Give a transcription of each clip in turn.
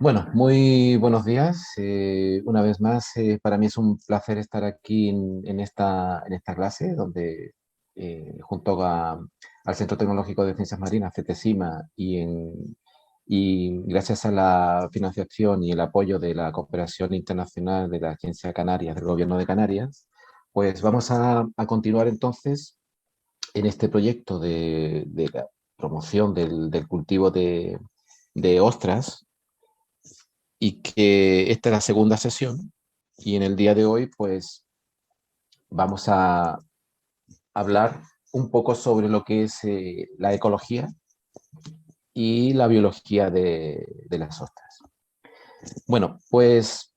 Bueno, muy buenos días. Una vez más, para mí es un placer estar aquí en esta clase, donde junto al Centro Tecnológico de Ciencias Marinas, CETESIMA, y gracias a la financiación y el apoyo de la cooperación internacional de la Agencia Canarias, del Gobierno de Canarias, pues vamos a continuar entonces en este proyecto de la promoción del cultivo de ostras, y que esta es la segunda sesión y en el día de hoy pues vamos a hablar un poco sobre lo que es la ecología y la biología de las ostras. Bueno, pues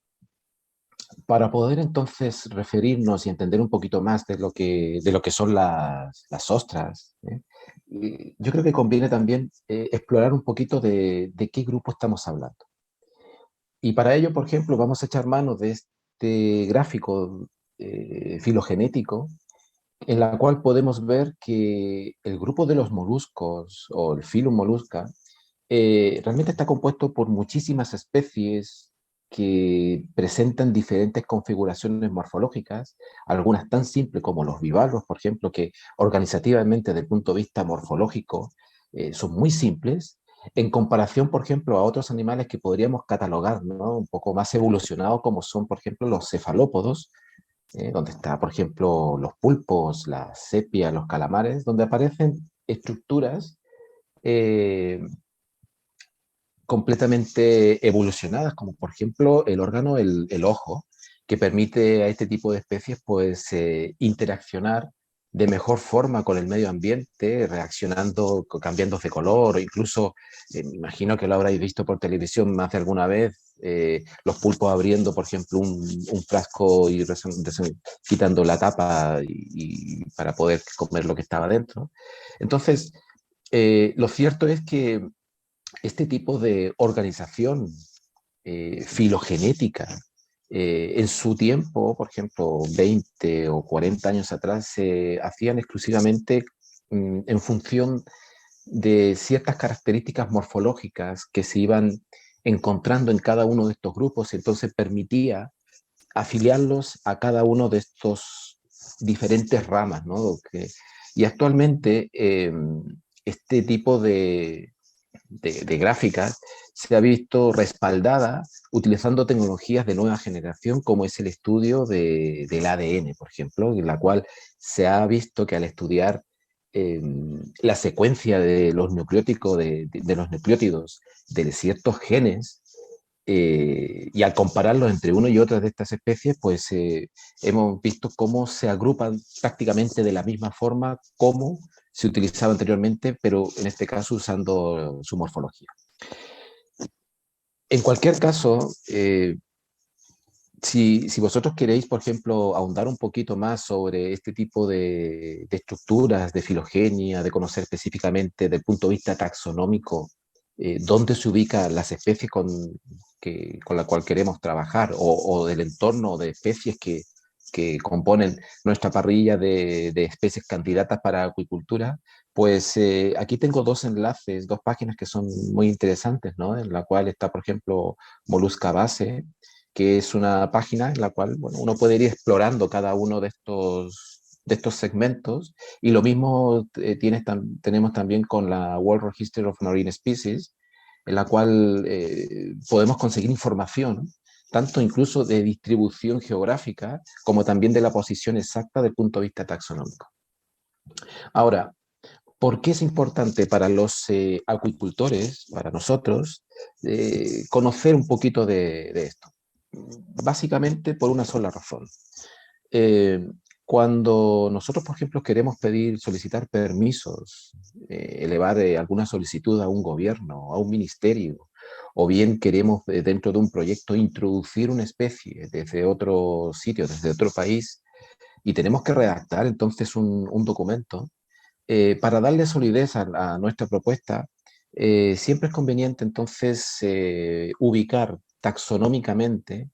para poder entonces referirnos y entender un poquito más de lo que son las ostras, yo creo que conviene también explorar un poquito de qué grupo estamos hablando. Y para ello, por ejemplo, vamos a echar mano de este gráfico filogenético, en la cual podemos ver que el grupo de los moluscos o el Phylum Mollusca realmente está compuesto por muchísimas especies que presentan diferentes configuraciones morfológicas, algunas tan simples como los bivalvos, por ejemplo, que organizativamente desde el punto de vista morfológico son muy simples, en comparación, por ejemplo, a otros animales que podríamos catalogar, ¿no?, un poco más evolucionados, como son, por ejemplo, los cefalópodos, donde está, por ejemplo, los pulpos, las sepias, los calamares, donde aparecen estructuras eh, completamente evolucionadas, como por ejemplo el órgano, el ojo, que permite a este tipo de especies pues interaccionar de mejor forma con el medio ambiente, reaccionando, cambiando de color, o incluso, me imagino que lo habréis visto por televisión más de alguna vez, los pulpos abriendo, por ejemplo, un frasco y quitando la tapa para poder comer lo que estaba dentro. Entonces, lo cierto es que este tipo de organización filogenética, en su tiempo, por ejemplo, 20 o 40 años atrás, se hacían exclusivamente en función de ciertas características morfológicas que se iban encontrando en cada uno de estos grupos, y entonces permitía afiliarlos a cada uno de estos diferentes ramas, ¿no? Y actualmente este tipo de gráficas se ha visto respaldada utilizando tecnologías de nueva generación, como es el estudio del ADN, por ejemplo, en la cual se ha visto que al estudiar eh, la secuencia de los nucleóticos, de los nucleótidos de ciertos genes, y al compararlos entre una y otra de estas especies, pues hemos visto cómo se agrupan prácticamente de la misma forma como se utilizaba anteriormente, pero en este caso usando su morfología. En cualquier caso, si vosotros queréis, por ejemplo, ahondar un poquito más sobre este tipo de estructuras, de filogenia, de conocer específicamente desde el punto de vista taxonómico, dónde se ubican las especies con la cual queremos trabajar, o del entorno de especies que componen nuestra parrilla de especies candidatas para acuicultura, pues aquí tengo dos enlaces, dos páginas que son muy interesantes, ¿no? En la cual está, por ejemplo, Molusca Base, que es una página en la cual, bueno, uno puede ir explorando cada uno de estos segmentos, y lo mismo tenemos también con la World Register of Marine Species, en la cual podemos conseguir información, tanto incluso de distribución geográfica, como también de la posición exacta del punto de vista taxonómico. Ahora, ¿por qué es importante para los acuicultores, para nosotros, conocer un poquito de esto? Básicamente por una sola razón. Eh, Cuando nosotros, por ejemplo, queremos solicitar permisos, elevar alguna solicitud a un gobierno, a un ministerio, o bien queremos dentro de un proyecto introducir una especie desde otro sitio, desde otro país, y tenemos que redactar entonces un documento, para darle solidez a nuestra propuesta, siempre es conveniente entonces ubicar taxonómicamente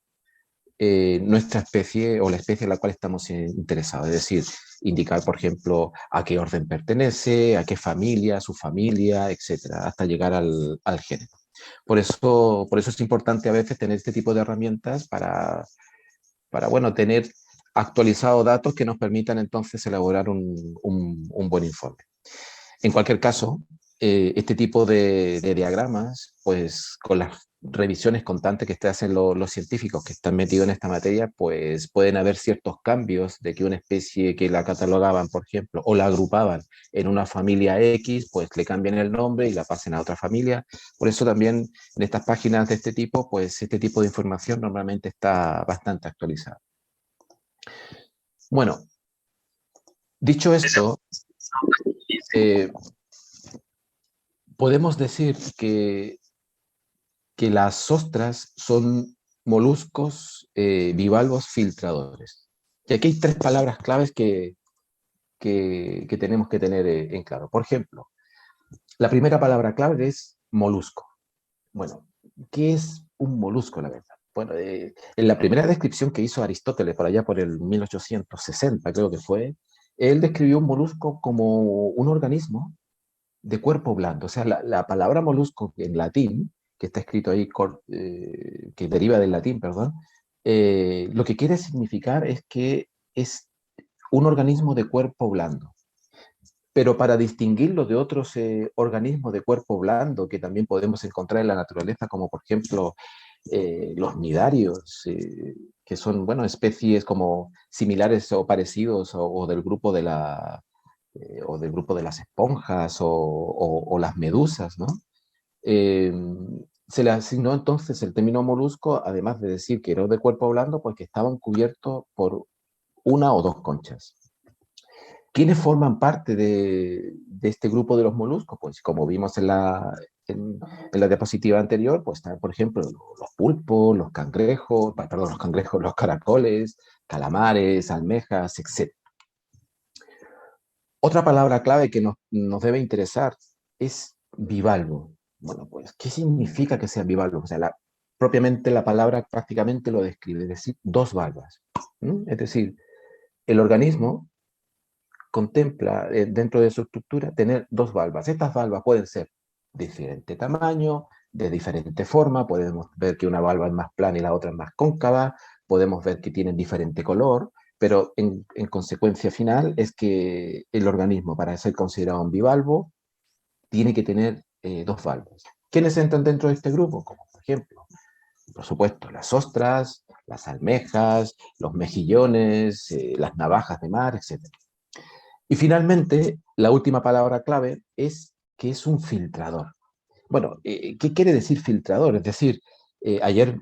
nuestra especie o la especie en la cual estamos interesados. Es decir, indicar, por ejemplo, a qué orden pertenece, a qué familia, su familia, etcétera, hasta llegar al género. Por eso es importante a veces tener este tipo de herramientas para bueno, tener actualizados datos que nos permitan entonces elaborar un buen informe. En cualquier caso, este tipo de diagramas, pues con las revisiones constantes que hacen los científicos que están metidos en esta materia, pues pueden haber ciertos cambios de que una especie que la catalogaban, por ejemplo, o la agrupaban en una familia X, pues le cambian el nombre y la pasen a otra familia. Por eso también en estas páginas de este tipo, pues este tipo de información normalmente está bastante actualizada. Bueno, dicho esto, eh, podemos decir que las ostras son moluscos bivalvos filtradores. Y aquí hay tres palabras claves que tenemos que tener en claro. Por ejemplo, la primera palabra clave es molusco. Bueno, ¿qué es un molusco, la verdad? Bueno, en la primera descripción que hizo Aristóteles, por allá por el 1860, creo que fue, él describió un molusco como un organismo de cuerpo blando. O sea, la palabra molusco en latín, que está escrito ahí, que deriva del latín, perdón, lo que quiere significar es que es un organismo de cuerpo blando. Pero para distinguirlo de otros organismos de cuerpo blando que también podemos encontrar en la naturaleza, como por ejemplo los nidarios, que son, bueno, especies como similares o parecidos o del grupo o del grupo de las esponjas o las medusas, ¿no? Eh, Se le asignó entonces el término molusco, además de decir que era de cuerpo blando, porque estaban cubiertos por una o dos conchas. ¿Quiénes forman parte de este grupo de los moluscos? Pues como vimos en la diapositiva anterior, pues están, por ejemplo, los pulpos, los cangrejos, perdón, los cangrejos, los caracoles, calamares, almejas, etc. Otra palabra clave que nos debe interesar es bivalvo. Bueno, pues, ¿qué significa que sea bivalvo? O sea, propiamente la palabra prácticamente lo describe, es decir, dos valvas. Es decir, el organismo contempla dentro de su estructura tener dos valvas. Estas valvas pueden ser de diferente tamaño, de diferente forma, podemos ver que una valva es más plana y la otra es más cóncava, podemos ver que tienen diferente color, pero en consecuencia final es que el organismo, para ser considerado un bivalvo, tiene que tener dos valvas. ¿Quiénes entran dentro de este grupo? Como por ejemplo, por supuesto, las ostras, las almejas, los mejillones, las navajas de mar, etc. Y finalmente, la última palabra clave es que es un filtrador. Bueno, ¿qué quiere decir filtrador? Es decir, ayer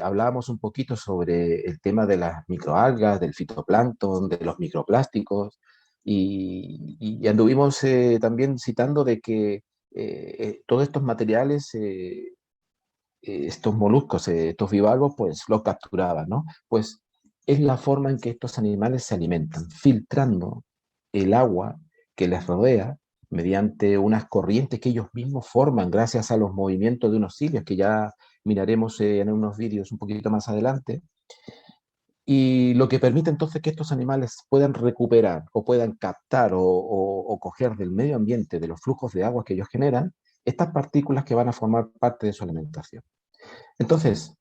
hablábamos un poquito sobre el tema de las microalgas, del fitoplancton, de los microplásticos, y anduvimos también citando de que todos estos materiales, estos moluscos, estos bivalvos, pues los capturaban, ¿no? Pues es la forma en que estos animales se alimentan, filtrando el agua que les rodea mediante unas corrientes que ellos mismos forman gracias a los movimientos de unos cilios que ya miraremos en unos vídeos un poquito más adelante, y lo que permite entonces que estos animales puedan recuperar o puedan captar o coger del medio ambiente, de los flujos de agua que ellos generan, estas partículas que van a formar parte de su alimentación. Entonces,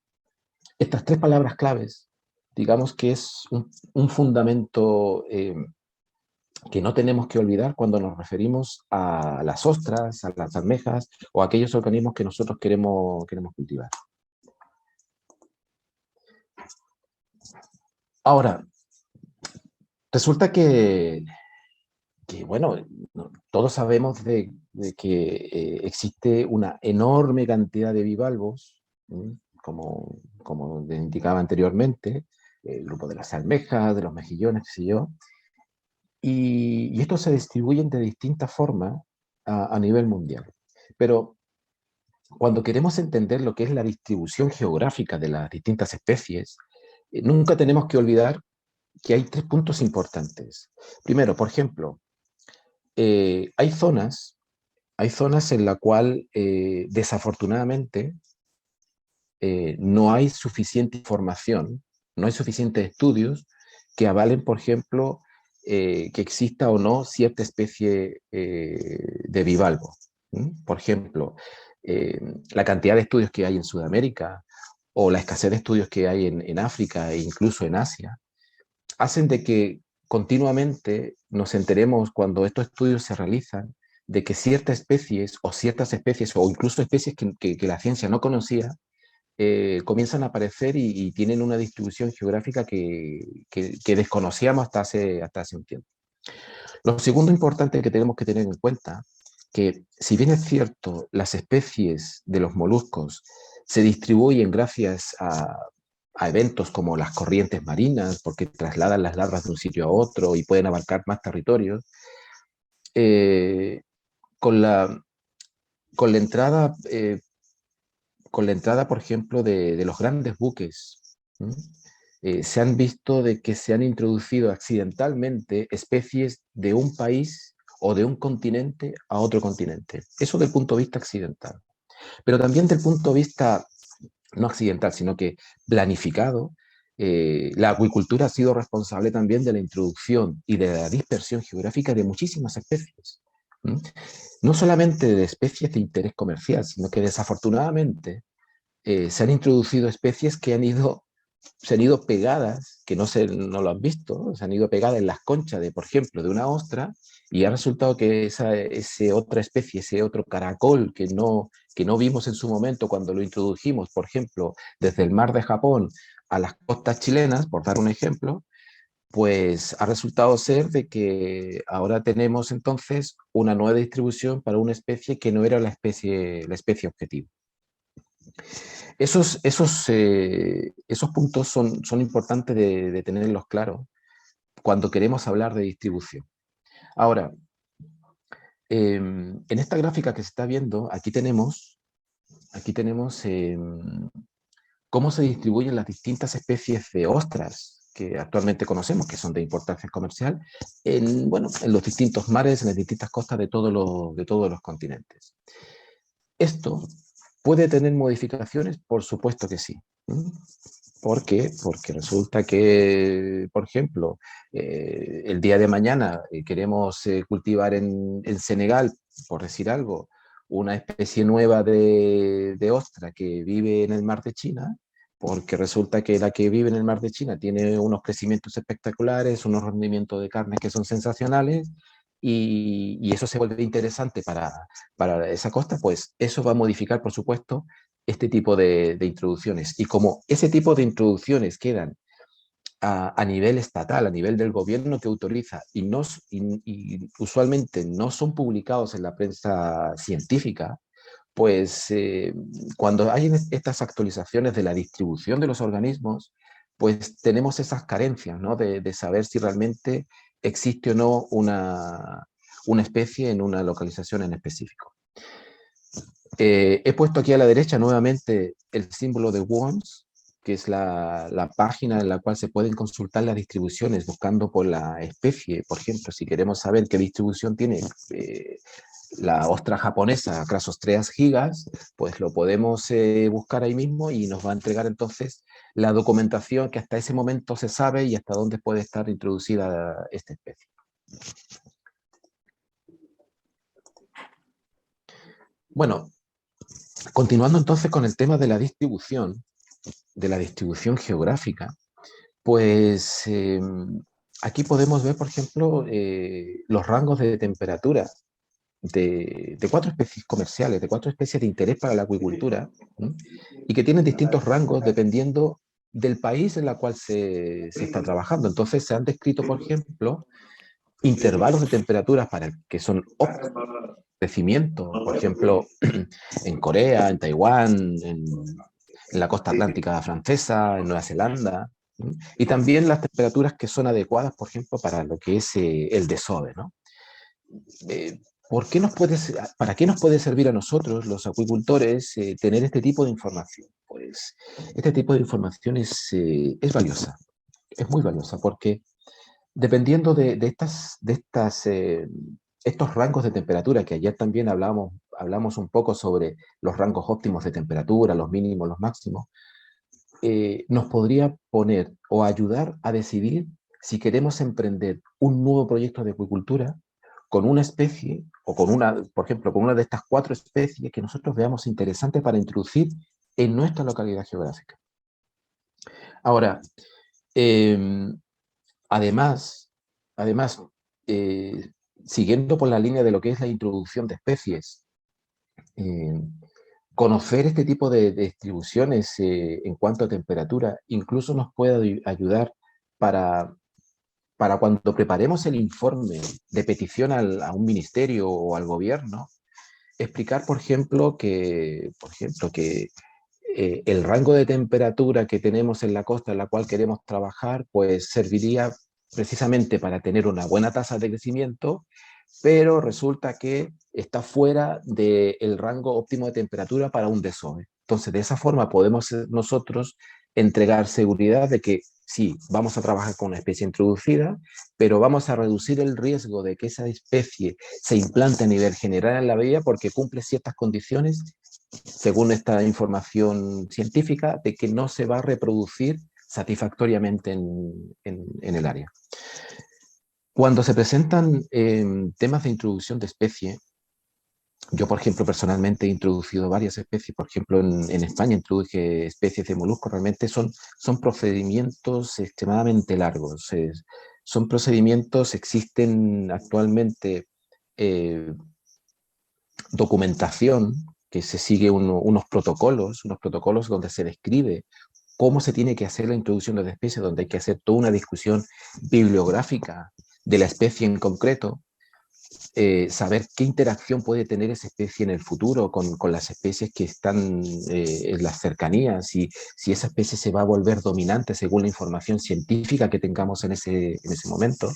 estas tres palabras claves, digamos que es un fundamento que no tenemos que olvidar cuando nos referimos a las ostras, a las almejas o a aquellos organismos que nosotros queremos cultivar. Ahora, resulta bueno, todos sabemos de que existe una enorme cantidad de bivalvos, como les indicaba anteriormente, el grupo de las almejas, de los mejillones, qué sé yo, y estos se distribuyen de distintas formas a nivel mundial. Pero cuando queremos entender lo que es la distribución geográfica de las distintas especies, nunca tenemos que olvidar que hay tres puntos importantes. Primero, por ejemplo, hay zonas en la cual desafortunadamente no hay suficiente información, no hay suficientes estudios que avalen, por ejemplo, que exista o no cierta especie de bivalvo. ¿Mm? Por ejemplo, la cantidad de estudios que hay en Sudamérica o la escasez de estudios que hay en África e incluso en Asia, hacen de que continuamente nos enteremos cuando estos estudios se realizan de que ciertas especies o incluso especies que la ciencia no conocía, comienzan a aparecer y tienen una distribución geográfica que desconocíamos hasta hace un tiempo. Lo segundo importante que tenemos que tener en cuenta, que si bien es cierto, las especies de los moluscos se distribuyen gracias a eventos como las corrientes marinas, porque trasladan las larvas de un sitio a otro y pueden abarcar más territorios, eh, con, la, con, la entrada, con la entrada, por ejemplo, de los grandes buques, ¿m? Se han visto de que se han introducido accidentalmente especies de un país o de un continente a otro continente. Eso del punto de vista accidental. Pero también del punto de vista no accidental, sino que planificado, la acuicultura ha sido responsable también de la introducción y de la dispersión geográfica de muchísimas especies. ¿M? No solamente de especies de interés comercial, sino que desafortunadamente se han introducido especies que se han ido pegadas, que no lo han visto, se han ido pegadas en las conchas de, por ejemplo, de una ostra, y ha resultado que ese otra especie, ese otro caracol que no vimos en su momento cuando lo introdujimos, por ejemplo, desde el mar de Japón a las costas chilenas, por dar un ejemplo, pues ha resultado ser de que ahora tenemos entonces una nueva distribución para una especie que no era la especie objetivo. Esos puntos son importantes de tenerlos claros cuando queremos hablar de distribución. Ahora, en esta gráfica que se está viendo, aquí tenemos cómo se distribuyen las distintas especies de ostras que actualmente conocemos, que son de importancia comercial, bueno, en los distintos mares, en las distintas costas de todos los continentes. Esto puede tener modificaciones, por supuesto que sí. ¿Por qué? Porque resulta que, por ejemplo, el día de mañana queremos cultivar en Senegal, por decir algo, una especie nueva de ostra que vive en el mar de China, porque resulta que la que vive en el mar de China tiene unos crecimientos espectaculares, unos rendimientos de carne que son sensacionales, y eso se vuelve interesante para esa costa, pues eso va a modificar, por supuesto, este tipo de introducciones. Y como ese tipo de introducciones quedan a nivel estatal, a nivel del gobierno que autoriza, y usualmente no son publicados en la prensa científica, pues cuando hay estas actualizaciones de la distribución de los organismos, pues tenemos esas carencias, ¿no? De saber si realmente existe o no una especie en una localización en específico. He puesto aquí a la derecha nuevamente el símbolo de WORMS, que es la página en la cual se pueden consultar las distribuciones buscando por la especie. Por ejemplo, si queremos saber qué distribución tiene la ostra japonesa Crassostreas gigas, pues lo podemos buscar ahí mismo y nos va a entregar entonces la documentación que hasta ese momento se sabe y hasta dónde puede estar introducida esta especie. Bueno, continuando entonces con el tema de la distribución geográfica, pues aquí podemos ver, por ejemplo, los rangos de temperatura de cuatro especies comerciales, de cuatro especies de interés para la acuicultura, ¿no? Y que tienen distintos rangos dependiendo del país en el cual se está trabajando. Entonces se han descrito, por ejemplo, intervalos de temperaturas para que son crecimiento, por ejemplo, en Corea, en Taiwán, en la costa atlántica francesa, en Nueva Zelanda, ¿no? Y también las temperaturas que son adecuadas, por ejemplo, para lo que es el desove, ¿no? Eh, ¿Para qué nos puede servir a nosotros, los acuicultores, tener este tipo de información? Pues este tipo de información es valiosa, es muy valiosa, porque dependiendo estos rangos de temperatura, que ayer también hablamos un poco sobre los rangos óptimos de temperatura, los mínimos, los máximos, nos podría poner o ayudar a decidir si queremos emprender un nuevo proyecto de acuicultura con una especie, o con una, por ejemplo, con una de estas 4 especies que nosotros veamos interesantes para introducir en nuestra localidad geográfica. Ahora, eh, además, además siguiendo por la línea de lo que es la introducción de especies, conocer este tipo de distribuciones en cuanto a temperatura incluso nos puede ayudar para cuando preparemos el informe de petición a un ministerio o al gobierno, explicar, por ejemplo, que el rango de temperatura que tenemos en la costa en la cual queremos trabajar, pues serviría precisamente para tener una buena tasa de crecimiento, pero resulta que está fuera del rango óptimo de temperatura para un desove. Entonces, de esa forma podemos nosotros entregar seguridad de que sí, vamos a trabajar con una especie introducida, pero vamos a reducir el riesgo de que esa especie se implante a nivel general en la bahía porque cumple ciertas condiciones, según esta información científica, de que no se va a reproducir satisfactoriamente en el área. Cuando se presentan temas de introducción de especie, yo, por ejemplo, personalmente he introducido varias especies. Por ejemplo, en España introduje especies de moluscos. Realmente son procedimientos extremadamente largos. Son procedimientos, existen actualmente documentación que se sigue unos protocolos donde se describe cómo se tiene que hacer la introducción de la especie, donde hay que hacer toda una discusión bibliográfica de la especie en concreto, saber qué interacción puede tener esa especie en el futuro con las especies que están en las cercanías, si esa especie se va a volver dominante según la información científica que tengamos en ese momento.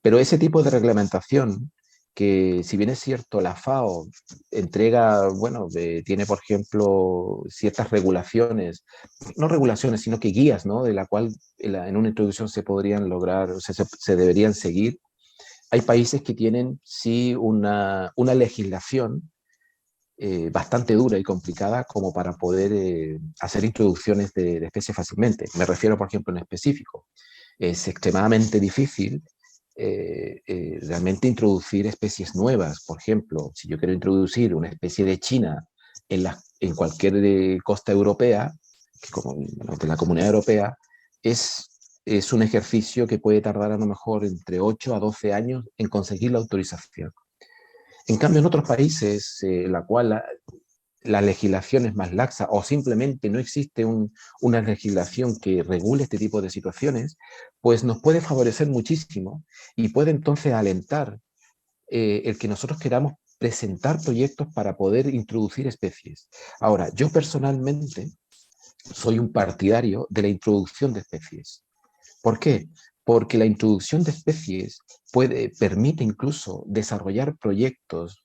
Pero ese tipo de reglamentación, que si bien es cierto, la FAO entrega, bueno, tiene por ejemplo ciertas regulaciones, no regulaciones, sino que guías, ¿no? De la cual en una introducción se podrían lograr, o sea, se deberían seguir. Hay países que tienen sí una legislación bastante dura y complicada como para poder hacer introducciones de especies fácilmente. Me refiero, por ejemplo, en específico. Es extremadamente difícil realmente introducir especies nuevas. Por ejemplo, si yo quiero introducir una especie de china en cualquier costa europea, como de la Comunidad Europea, es un ejercicio que puede tardar a lo mejor entre 8 a 12 años en conseguir la autorización. En cambio, en otros países, en la cual la legislación es más laxa o simplemente no existe una legislación que regule este tipo de situaciones, pues nos puede favorecer muchísimo y puede entonces alentar el que nosotros queramos presentar proyectos para poder introducir especies. Ahora, yo personalmente soy un partidario de la introducción de especies. ¿Por qué? Porque la introducción de especies permite incluso desarrollar proyectos,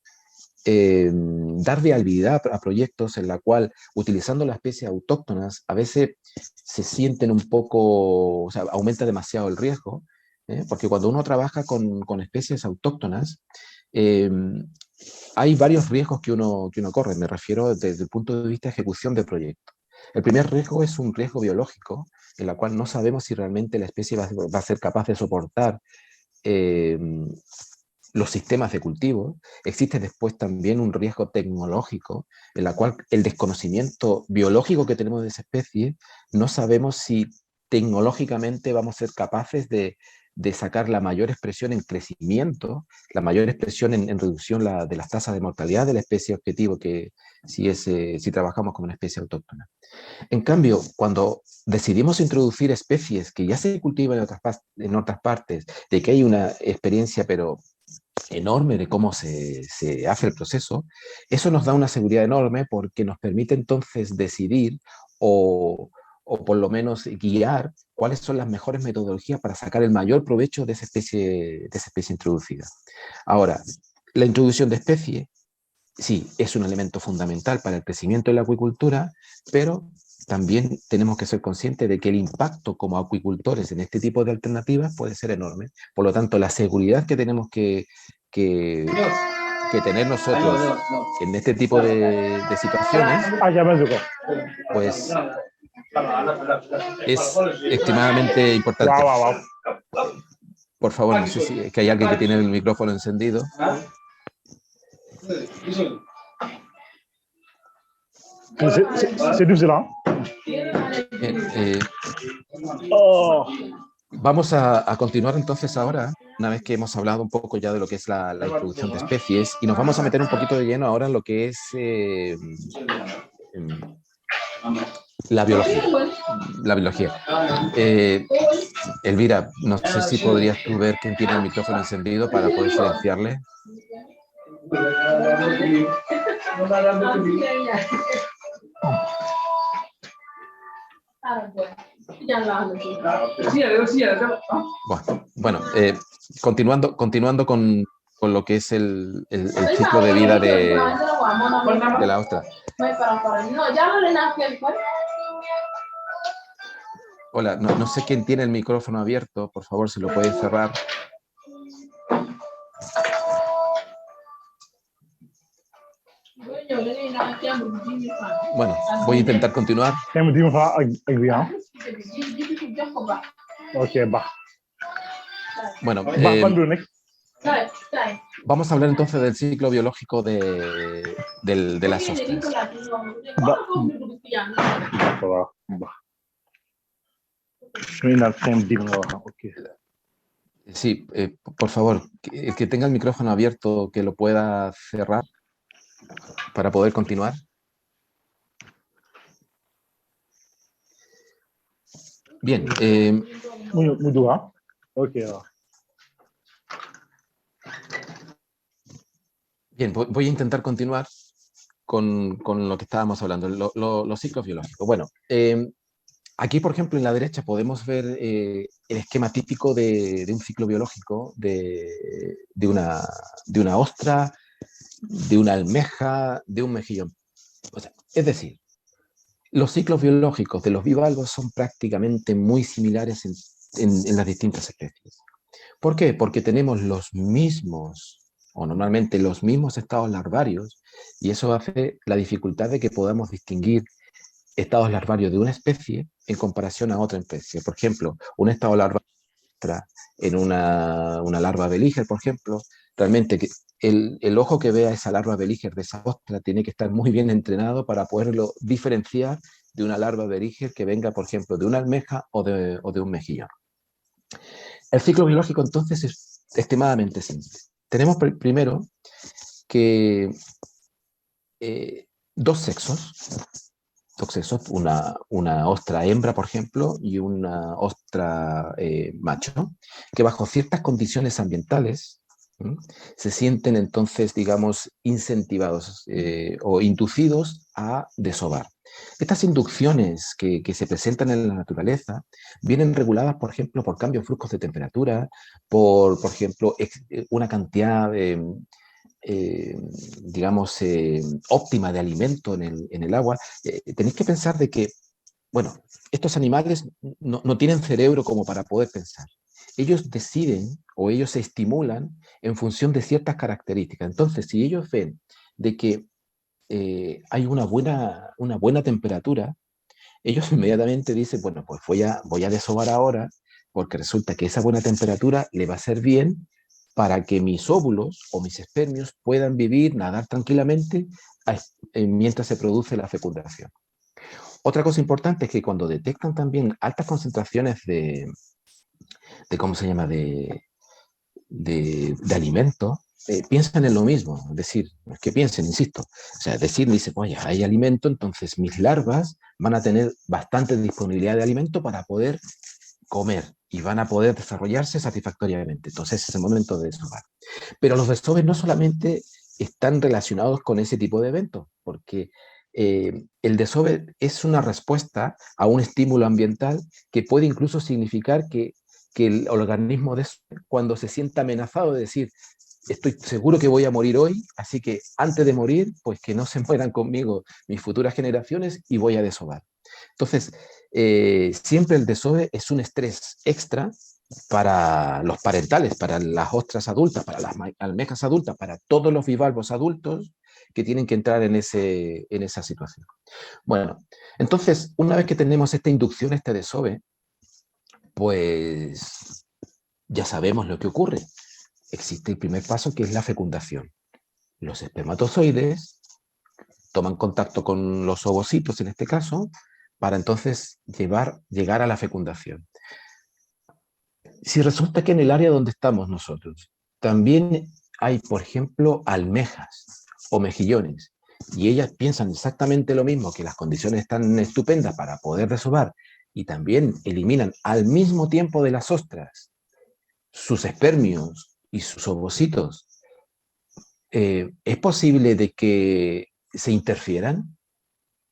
dar viabilidad a proyectos en la cual, utilizando las especies autóctonas, a veces se sienten un poco, o sea, aumenta demasiado el riesgo, porque cuando uno trabaja con especies autóctonas, eh, hay varios riesgos que uno corre. Me refiero desde el punto de vista de ejecución de proyectos. El primer riesgo es un riesgo biológico, en la cual no sabemos si realmente la especie va a ser capaz de soportar eh, los sistemas de cultivo. Existe después también un riesgo tecnológico, en la cual el desconocimiento biológico que tenemos de esa especie, no sabemos si tecnológicamente vamos a ser capaces de sacar la mayor expresión en crecimiento, la mayor expresión en reducción de las tasas de mortalidad de la especie objetivo, que si trabajamos como una especie autóctona. En cambio, cuando decidimos introducir especies que ya se cultivan en otras partes, de que hay una experiencia pero enorme de cómo se hace el proceso, eso nos da una seguridad enorme porque nos permite entonces decidir o por lo menos guiar cuáles son las mejores metodologías para sacar el mayor provecho de esa especie introducida. Ahora, la introducción de especies, sí, es un elemento fundamental para el crecimiento de la acuicultura, pero también tenemos que ser conscientes de que el impacto como acuicultores en este tipo de alternativas puede ser enorme. Por lo tanto, la seguridad que tenemos que, que tener nosotros en este tipo de situaciones, pues es extremadamente importante. Wow, wow, wow. Por favor, no sé si es que hay alguien que tiene el micrófono encendido. C'est difficile, hein? Oh. Vamos a continuar entonces ahora, una vez que hemos hablado un poco ya de lo que es la introducción de especies, y nos vamos a meter un poquito de lleno ahora en lo que es la biología. La biología. Elvira, no sé si podrías tú ver quién tiene el micrófono encendido para poder silenciarle. Bueno, continuando con lo que es el ciclo de vida de la ostra. Hola, no sé quién tiene el micrófono abierto, por favor, si lo puede cerrar. Bueno, voy a intentar continuar. Bueno, vamos a hablar entonces del ciclo biológico de las ostras. Sí, por favor, que tenga el micrófono abierto, que lo pueda cerrar para poder continuar. Bien. Bien, voy a intentar continuar con lo que estábamos hablando, los ciclos biológicos. Bueno, aquí, por ejemplo, en la derecha podemos ver el esquema típico de un ciclo biológico de una ostra, de una almeja, de un mejillón. O sea, es decir, los ciclos biológicos de los bivalvos son prácticamente muy similares en las distintas especies. ¿Por qué? Porque tenemos los mismos, o normalmente los mismos estados larvarios, y eso hace la dificultad de que podamos distinguir estados larvarios de una especie en comparación a otra especie. Por ejemplo, un estado larvario en una larva belíger, por ejemplo, realmente el ojo que vea esa larva belíger de esa ostra tiene que estar muy bien entrenado para poderlo diferenciar de una larva belíger que venga, por ejemplo, de una almeja o de un mejillón. El ciclo biológico entonces es extremadamente simple. Tenemos primero que dos sexos, una ostra hembra, por ejemplo, y una ostra macho, que bajo ciertas condiciones ambientales se sienten entonces, digamos, incentivados o inducidos a desovar. Estas inducciones que se presentan en la naturaleza vienen reguladas, por ejemplo, por cambios bruscos de temperatura, por ejemplo, una cantidad digamos, óptima de alimento en el agua. Tenéis que pensar de que, bueno, estos animales no tienen cerebro como para poder pensar. Ellos deciden o ellos se estimulan en función de ciertas características. Entonces, si ellos ven de que hay una buena temperatura, ellos inmediatamente dicen, bueno, pues voy a desovar ahora, porque resulta que esa buena temperatura le va a hacer bien para que mis óvulos o mis espermios puedan vivir, nadar tranquilamente mientras se produce la fecundación. Otra cosa importante es que cuando detectan también altas concentraciones ¿cómo se llama?, de alimento, piensan en lo mismo, es decir, no es que piensen, insisto, o sea, dice, oye, hay alimento, entonces mis larvas van a tener bastante disponibilidad de alimento para poder comer y van a poder desarrollarse satisfactoriamente. Entonces es el momento de desovar. Pero los desoves no solamente están relacionados con ese tipo de eventos, porque el desove es una respuesta a un estímulo ambiental que puede incluso significar que el organismo, cuando se sienta amenazado, de decir, estoy seguro que voy a morir hoy, así que antes de morir, pues que no se mueran conmigo mis futuras generaciones y voy a desovar. Entonces, siempre el desove es un estrés extra para los parentales, para las ostras adultas, para las almejas adultas, para todos los bivalvos adultos que tienen que entrar en esa situación. Bueno, entonces, una vez que tenemos esta inducción, este desove, pues ya sabemos lo que ocurre. Existe el primer paso, que es la fecundación. Los espermatozoides toman contacto con los ovocitos, en este caso, para entonces llegar a la fecundación. Si resulta que en el área donde estamos nosotros también hay, por ejemplo, almejas o mejillones, y ellas piensan exactamente lo mismo, que las condiciones están estupendas para poder desovar, y también eliminan al mismo tiempo de las ostras sus espermios y sus ovocitos, ¿es posible de que se interfieran?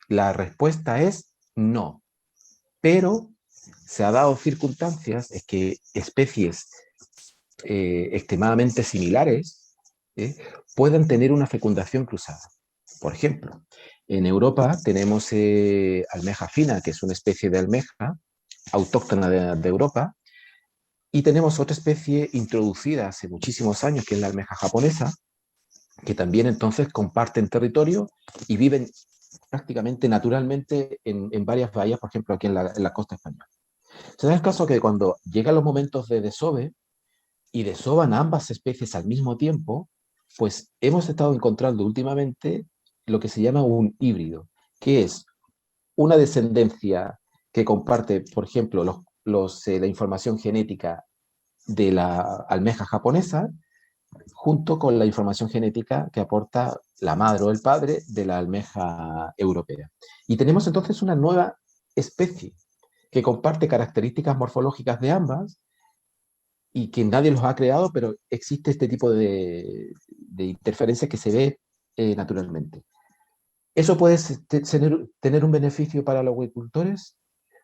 La respuesta es no, pero se ha dado circunstancias es que especies extremadamente similares ¿eh? puedan tener una fecundación cruzada. Por ejemplo, en Europa tenemos almeja fina, que es una especie de almeja autóctona de Europa, y tenemos otra especie introducida hace muchísimos años, que es la almeja japonesa, que también entonces comparten territorio y viven prácticamente naturalmente en varias bahías, por ejemplo, aquí en la costa española. Se da el caso que cuando llegan los momentos de desove y desovan ambas especies al mismo tiempo, pues hemos estado encontrando últimamente lo que se llama un híbrido, que es una descendencia que comparte, por ejemplo, la información genética de la almeja japonesa junto con la información genética que aporta la madre o el padre de la almeja europea. Y tenemos entonces una nueva especie que comparte características morfológicas de ambas y que nadie los ha creado, pero existe este tipo de interferencia que se ve naturalmente. ¿Eso puede tener un beneficio para los agricultores?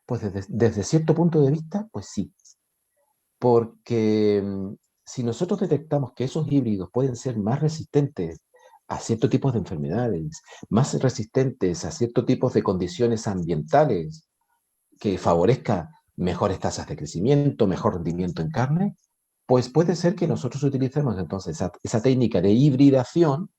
Pues desde cierto punto de vista, pues sí, porque si nosotros detectamos que esos híbridos pueden ser más resistentes a ciertos tipos de enfermedades, más resistentes a ciertos tipos de condiciones ambientales que favorezca mejores tasas de crecimiento, mejor rendimiento en carne, pues puede ser que nosotros utilicemos entonces esa técnica de hibridación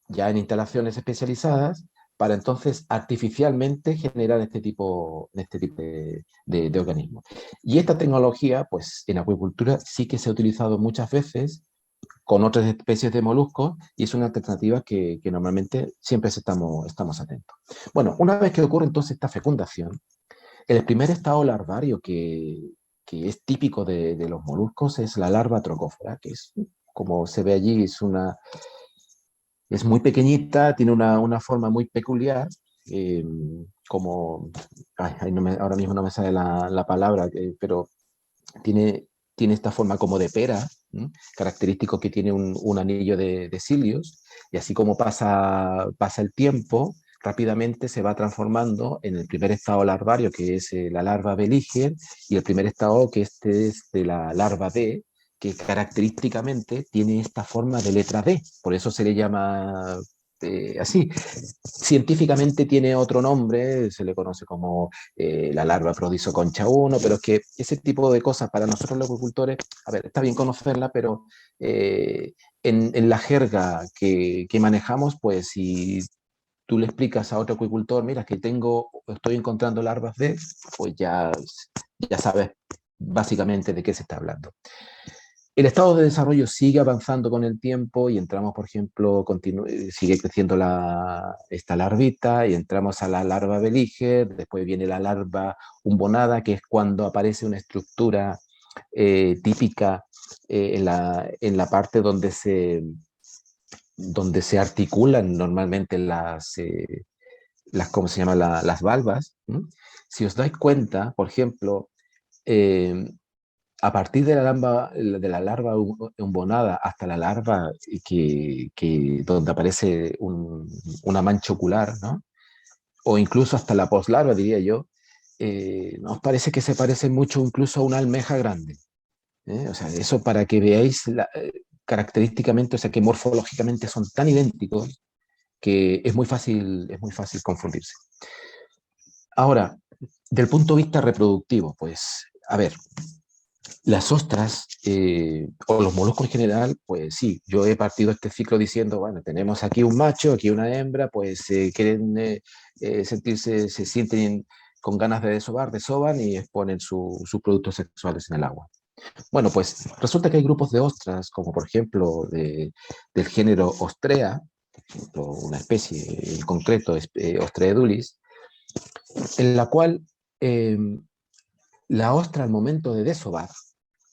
ya en instalaciones especializadas para entonces artificialmente generar este tipo de organismos. Y esta tecnología, pues en acuicultura sí que se ha utilizado muchas veces con otras especies de moluscos y es una alternativa que normalmente siempre estamos atentos. Bueno, una vez que ocurre entonces esta fecundación, el primer estado larvario que es típico de los moluscos es la larva trocófora, que es, como se ve allí, es muy pequeñita, tiene una forma muy peculiar, eh, como, ay, ahora mismo no me sale la palabra, pero tiene esta forma como de pera, ¿m? Característico que tiene un anillo de cilios, y así como pasa el tiempo, rápidamente se va transformando en el primer estado larvario, que es la larva Beliger, y el primer estado, que este es de la larva D, que característicamente tiene esta forma de letra D, por eso se le llama así. Científicamente tiene otro nombre, se le conoce como la larva Prodiso concha 1, pero es que ese tipo de cosas para nosotros los agricultores, a ver, está bien conocerla, pero en la jerga que manejamos, pues si tú le explicas a otro acuicultor, mira, que estoy encontrando larvas de, pues ya sabes básicamente de qué se está hablando. El estado de desarrollo sigue avanzando con el tiempo y entramos, por ejemplo, sigue creciendo esta larvita y entramos a la larva Beliger, después viene la larva umbonada, que es cuando aparece una estructura típica en la parte donde se articulan normalmente ¿cómo se llama? Las valvas. ¿M? Si os dais cuenta, por ejemplo, eh, a partir de la larva umbonada hasta la larva donde aparece una mancha ocular, ¿no? O incluso hasta la poslarva, diría yo, nos parece que se parece mucho incluso a una almeja grande. ¿Eh? O sea, eso para que veáis característicamente, o sea, que morfológicamente son tan idénticos que es muy fácil confundirse. Ahora, del punto de vista reproductivo, pues, a ver, las ostras o los moluscos en general, pues sí, yo he partido este ciclo diciendo, bueno, tenemos aquí un macho, aquí una hembra, pues quieren se sienten con ganas de desovar, desoban y exponen sus productos sexuales en el agua. Bueno, pues resulta que hay grupos de ostras, como por ejemplo del género Ostrea, por ejemplo, una especie en concreto, Ostrea edulis, en la cual eh, la ostra al momento de desovar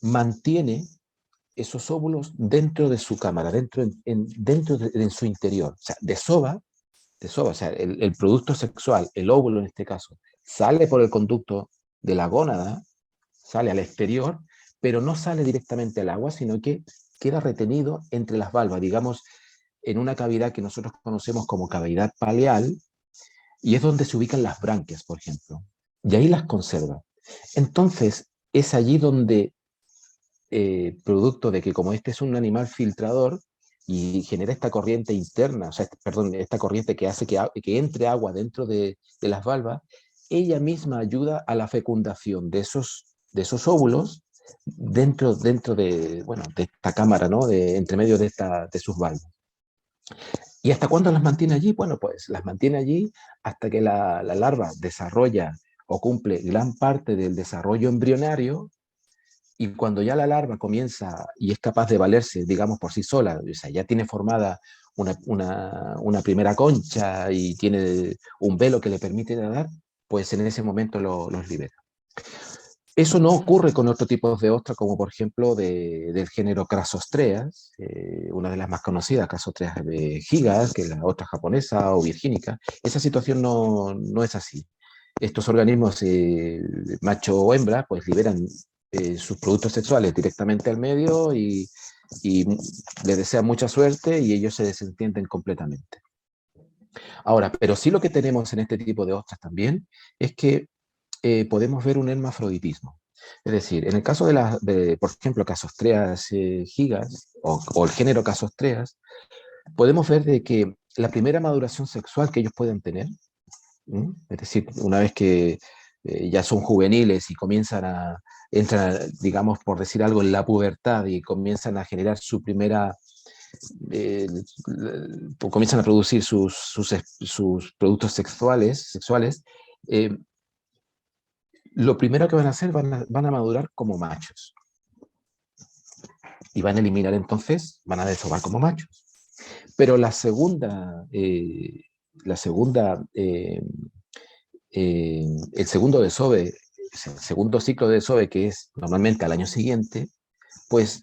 mantiene esos óvulos dentro de su cámara, dentro de su interior. O sea, desova, o sea, el producto sexual, el óvulo en este caso, sale por el conducto de la gónada, sale al exterior, pero no sale directamente al agua, sino que queda retenido entre las valvas, digamos, en una cavidad que nosotros conocemos como cavidad paleal, y es donde se ubican las branquias, por ejemplo, y ahí las conserva. Entonces, es allí donde, producto de que como este es un animal filtrador y genera esta corriente interna, o sea, perdón, esta corriente que hace que entre agua dentro de las valvas, ella misma ayuda a la fecundación de esos óvulos dentro de, bueno, de esta cámara, ¿no? Entre medio de sus valvas. ¿Y hasta cuándo las mantiene allí? Bueno, pues las mantiene allí hasta que la larva desarrolla o cumple gran parte del desarrollo embrionario, y cuando ya la larva comienza y es capaz de valerse, digamos, por sí sola, o sea, ya tiene formada una primera concha y tiene un velo que le permite nadar, pues en ese momento los libera. Eso no ocurre con otros tipos de ostras, como por ejemplo del género Crassostreas, una de las más conocidas, Crassostreas gigas, que es la ostra japonesa o virgínica. Esa situación no es así. Estos organismos, macho o hembra, pues liberan sus productos sexuales directamente al medio y le desean mucha suerte y ellos se desentienden completamente. Ahora, pero sí lo que tenemos en este tipo de ostras también es que podemos ver un hermafroditismo. Es decir, en el caso por ejemplo, Casostreas gigas o el género Casostreas, podemos ver de que la primera maduración sexual que ellos pueden tener, es decir, una vez que ya son juveniles y entran, digamos, por decir algo, en la pubertad y comienzan a generar su primera, eh, comienzan a producir sus productos sexuales, eh, lo primero que van a hacer, van a madurar como machos. Y van a eliminar entonces, van a desovar como machos. Pero el segundo desove, el segundo ciclo de desove, que es normalmente al año siguiente, pues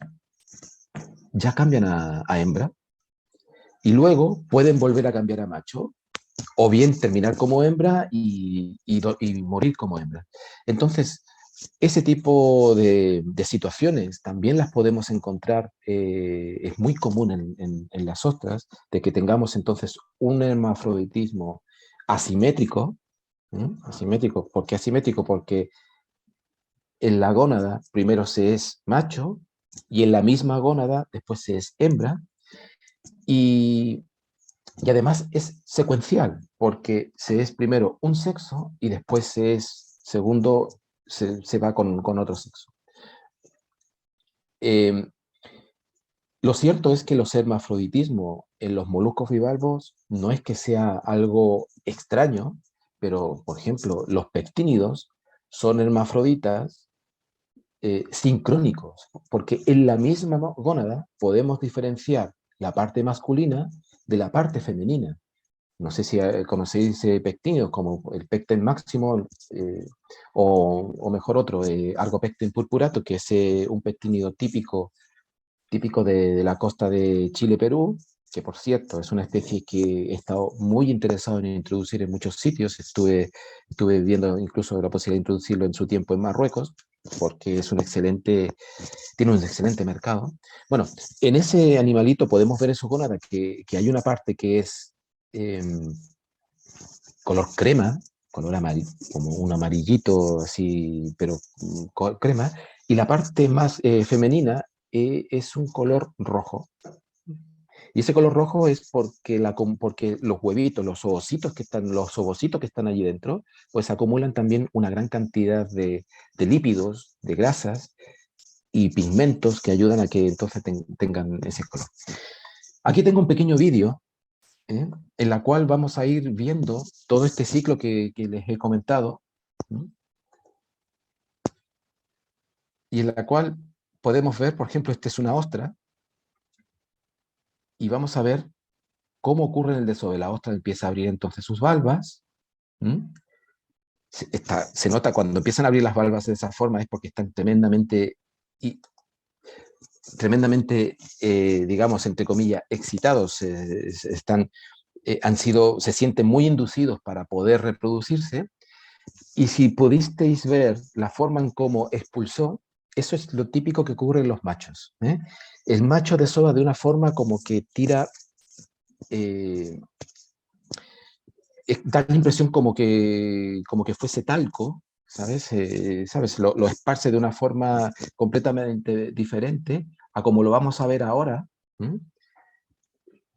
ya cambian a hembra y luego pueden volver a cambiar a macho o bien terminar como hembra y morir como hembra. Entonces, ese tipo de situaciones también las podemos encontrar, es muy común en las ostras, de que tengamos entonces un hermafroditismo asimétrico. Asimétrico. ¿Por qué asimétrico? Porque en la gónada primero se es macho y en la misma gónada después se es hembra, y y además es secuencial, porque se es primero un sexo y después se va con otro sexo. Eh, lo cierto es que los hermafroditismos en los moluscos bivalvos no es que sea algo extraño, pero, por ejemplo, los pectínidos son hermafroditas sincrónicos, porque en la misma gónada podemos diferenciar la parte masculina de la parte femenina. No sé si conocéis pectínidos como el pecten máximo, o mejor otro, Argopecten purpurato, que es un pectínido típico de la costa de Chile-Perú, que por cierto es una especie que he estado muy interesado en introducir en muchos sitios. Estuve viendo incluso la posibilidad de introducirlo en su tiempo en Marruecos, porque tiene un excelente mercado. Bueno, en ese animalito podemos ver esos gónadas, que hay una parte que es em, color crema, color amarillo, como un amarillito así, pero crema, y la parte más femenina es un color rojo. Y ese color rojo es porque los huevitos, los ovocitos que están allí dentro, pues acumulan también una gran cantidad de lípidos, de grasas y pigmentos que ayudan a que entonces tengan ese color. Aquí tengo un pequeño vídeo, ¿eh? En la cual vamos a ir viendo todo este ciclo que les he comentado, ¿no? Y en la cual podemos ver, por ejemplo, esta es una ostra, y vamos a ver cómo ocurre en el desove. La ostra empieza a abrir entonces sus valvas. ¿Mm? Se nota cuando empiezan a abrir las valvas de esa forma es porque están tremendamente, digamos, entre comillas, excitados, se sienten muy inducidos para poder reproducirse. Y si pudisteis ver la forma en cómo expulsó, eso es lo típico que ocurre en los machos, ¿eh? El macho desova de una forma como que tira, eh, da la impresión como que fuese talco, ¿sabes? ¿Sabes? Lo esparce de una forma completamente diferente a como lo vamos a ver ahora. ¿Mm?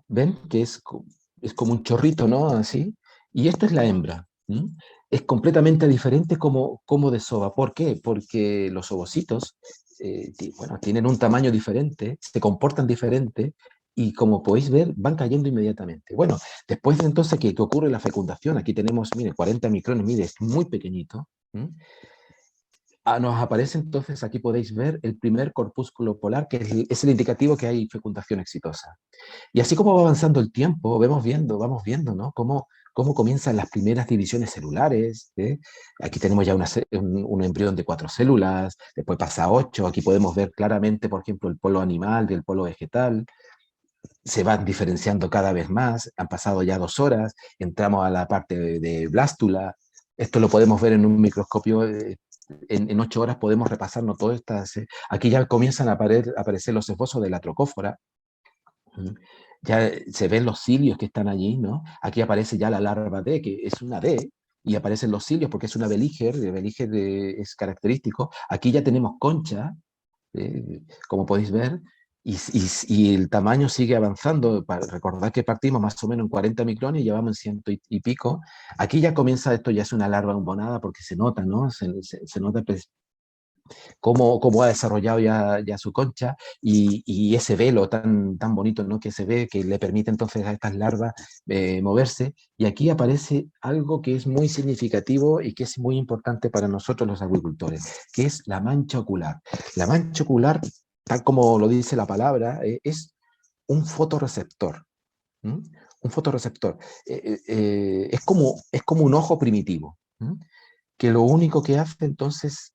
¿Ven? Que es como un chorrito, ¿no? Así. Y esto es la hembra. ¿Mm? Es completamente diferente como desova. ¿Por qué? Porque los ovocitos, bueno, tienen un tamaño diferente, se comportan diferente y como podéis ver, van cayendo inmediatamente. Bueno, después de entonces que ocurre la fecundación, aquí tenemos, mire, 40 micrones, mire, es muy pequeñito. ¿Mm? Nos aparece entonces, aquí podéis ver el primer corpúsculo polar, que es el indicativo que hay fecundación exitosa. Y así como va avanzando el tiempo, vamos viendo, ¿no? Cómo comienzan las primeras divisiones celulares. ¿Eh? Aquí tenemos ya un embrión de 4 células, después pasa a 8. Aquí podemos ver claramente, por ejemplo, el polo animal del polo vegetal. Se van diferenciando cada vez más. Han pasado ya 2 horas. Entramos a la parte de blástula. Esto lo podemos ver en un microscopio. En 8 horas podemos repasarnos todas estas. Aquí ya comienzan a aparecer los esbozos de la trocófora. Ya se ven los cilios que están allí, ¿no? Aquí aparece ya la larva D, que es una D, y aparecen los cilios porque es una Beliger, el Beliger es característico. Aquí ya tenemos concha, como podéis ver, y el tamaño sigue avanzando. Para recordar que partimos más o menos en 40 micrones y llevamos en ciento y pico. Aquí ya comienza, esto ya es una larva bombonada porque se nota, ¿no? Se nota cómo ha desarrollado ya su concha y ese velo tan bonito, ¿no? Que se ve, que le permite entonces a estas larvas moverse. Y aquí aparece algo que es muy significativo y que es muy importante para nosotros los agricultores, que es la mancha ocular. La mancha ocular, tal como lo dice la palabra, es un fotorreceptor. ¿Mm? Un fotorreceptor. Es como un ojo primitivo. ¿Mm? Que lo único que hace entonces,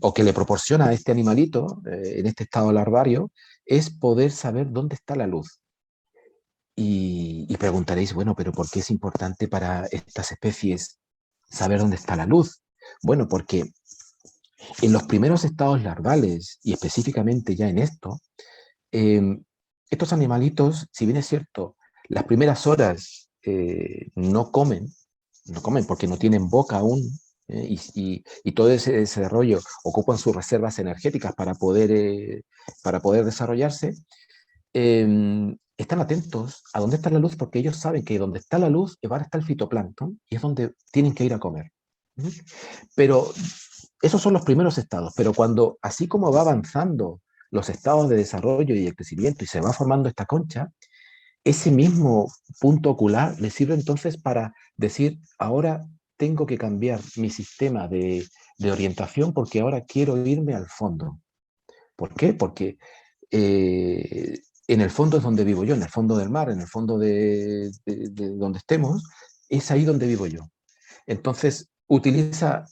o que le proporciona a este animalito, en este estado larvario, es poder saber dónde está la luz. Y preguntaréis, bueno, pero ¿por qué es importante para estas especies saber dónde está la luz? Bueno, porque en los primeros estados larvales, y específicamente ya en esto, eh, estos animalitos, si bien es cierto, las primeras horas no comen porque no tienen boca aún, y todo ese desarrollo ocupan sus reservas energéticas para poder desarrollarse. Están atentos a dónde está la luz porque ellos saben que donde está la luz va a estar el fitoplancton y es donde tienen que ir a comer. ¿Mm? Pero esos son los primeros estados, pero cuando, así como va avanzando los estados de desarrollo y de crecimiento y se va formando esta concha, ese mismo punto ocular le sirve entonces para decir, ahora tengo que cambiar mi sistema de orientación porque ahora quiero irme al fondo. ¿Por qué? Porque en el fondo es donde vivo yo, en el fondo del mar, en el fondo de donde estemos, es ahí donde vivo yo. Entonces, utiliza,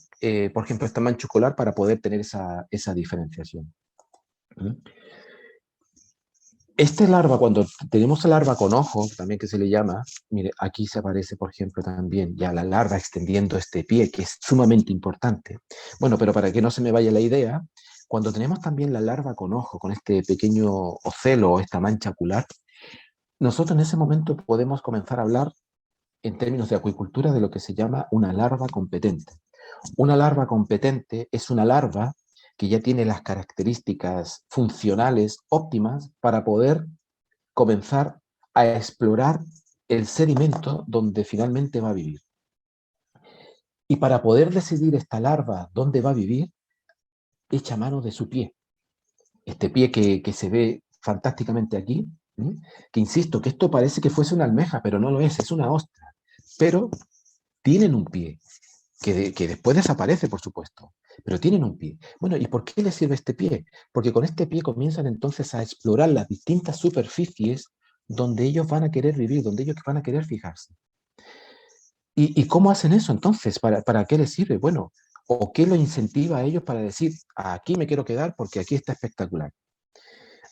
por ejemplo, esta mancha ocular para poder tener esa diferenciación. ¿Mm? Este larva, cuando tenemos larva con ojo, también que se le llama, mire, aquí se aparece, por ejemplo, también ya la larva extendiendo este pie, que es sumamente importante. Bueno, pero para que no se me vaya la idea, cuando tenemos también la larva con ojo, con este pequeño ocelo o esta mancha ocular, nosotros en ese momento podemos comenzar a hablar en términos de acuicultura de lo que se llama una larva competente. Una larva competente es una larva que ya tiene las características funcionales óptimas para poder comenzar a explorar el sedimento donde finalmente va a vivir. Y para poder decidir esta larva dónde va a vivir, echa mano de su pie. Este pie que se ve fantásticamente aquí, ¿sí? Que insisto, que esto parece que fuese una almeja, pero no lo es una ostra. Pero tienen un pie, que después desaparece, por supuesto. pero tienen un pie. Bueno, ¿y por qué les sirve este pie? Porque con este pie comienzan entonces a explorar las distintas superficies donde ellos van a querer vivir, donde ellos van a querer fijarse. ¿Y cómo hacen eso entonces? ¿Para qué les sirve? Bueno, ¿o qué lo incentiva a ellos para decir, aquí me quiero quedar porque aquí está espectacular?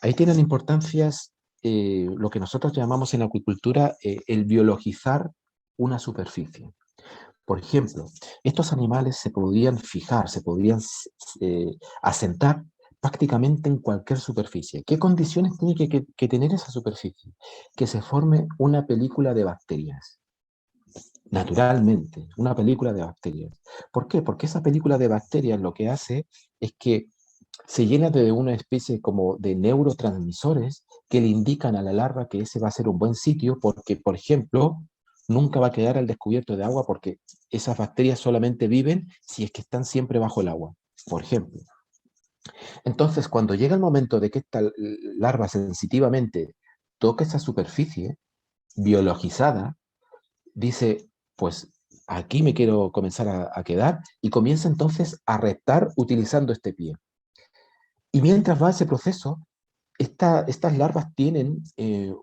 Ahí tienen importancias lo que nosotros llamamos en acuicultura el biologizar una superficie. Por ejemplo, estos animales se podían fijar, se podían asentar prácticamente en cualquier superficie. ¿Qué condiciones tiene que tener esa superficie? Que se forme una película de bacterias, naturalmente, una película de bacterias. ¿Por qué? Porque esa película de bacterias lo que hace es que se llena de una especie como de neurotransmisores que le indican a la larva que ese va a ser un buen sitio porque, por ejemplo, nunca va a quedar al descubierto de agua porque esas bacterias solamente viven si es que están siempre bajo el agua, por ejemplo. Entonces, cuando llega el momento de que esta larva sensitivamente toca esa superficie biologizada, dice, pues aquí me quiero comenzar a quedar y comienza entonces a reptar utilizando este pie. Y mientras va ese proceso, estas larvas tienen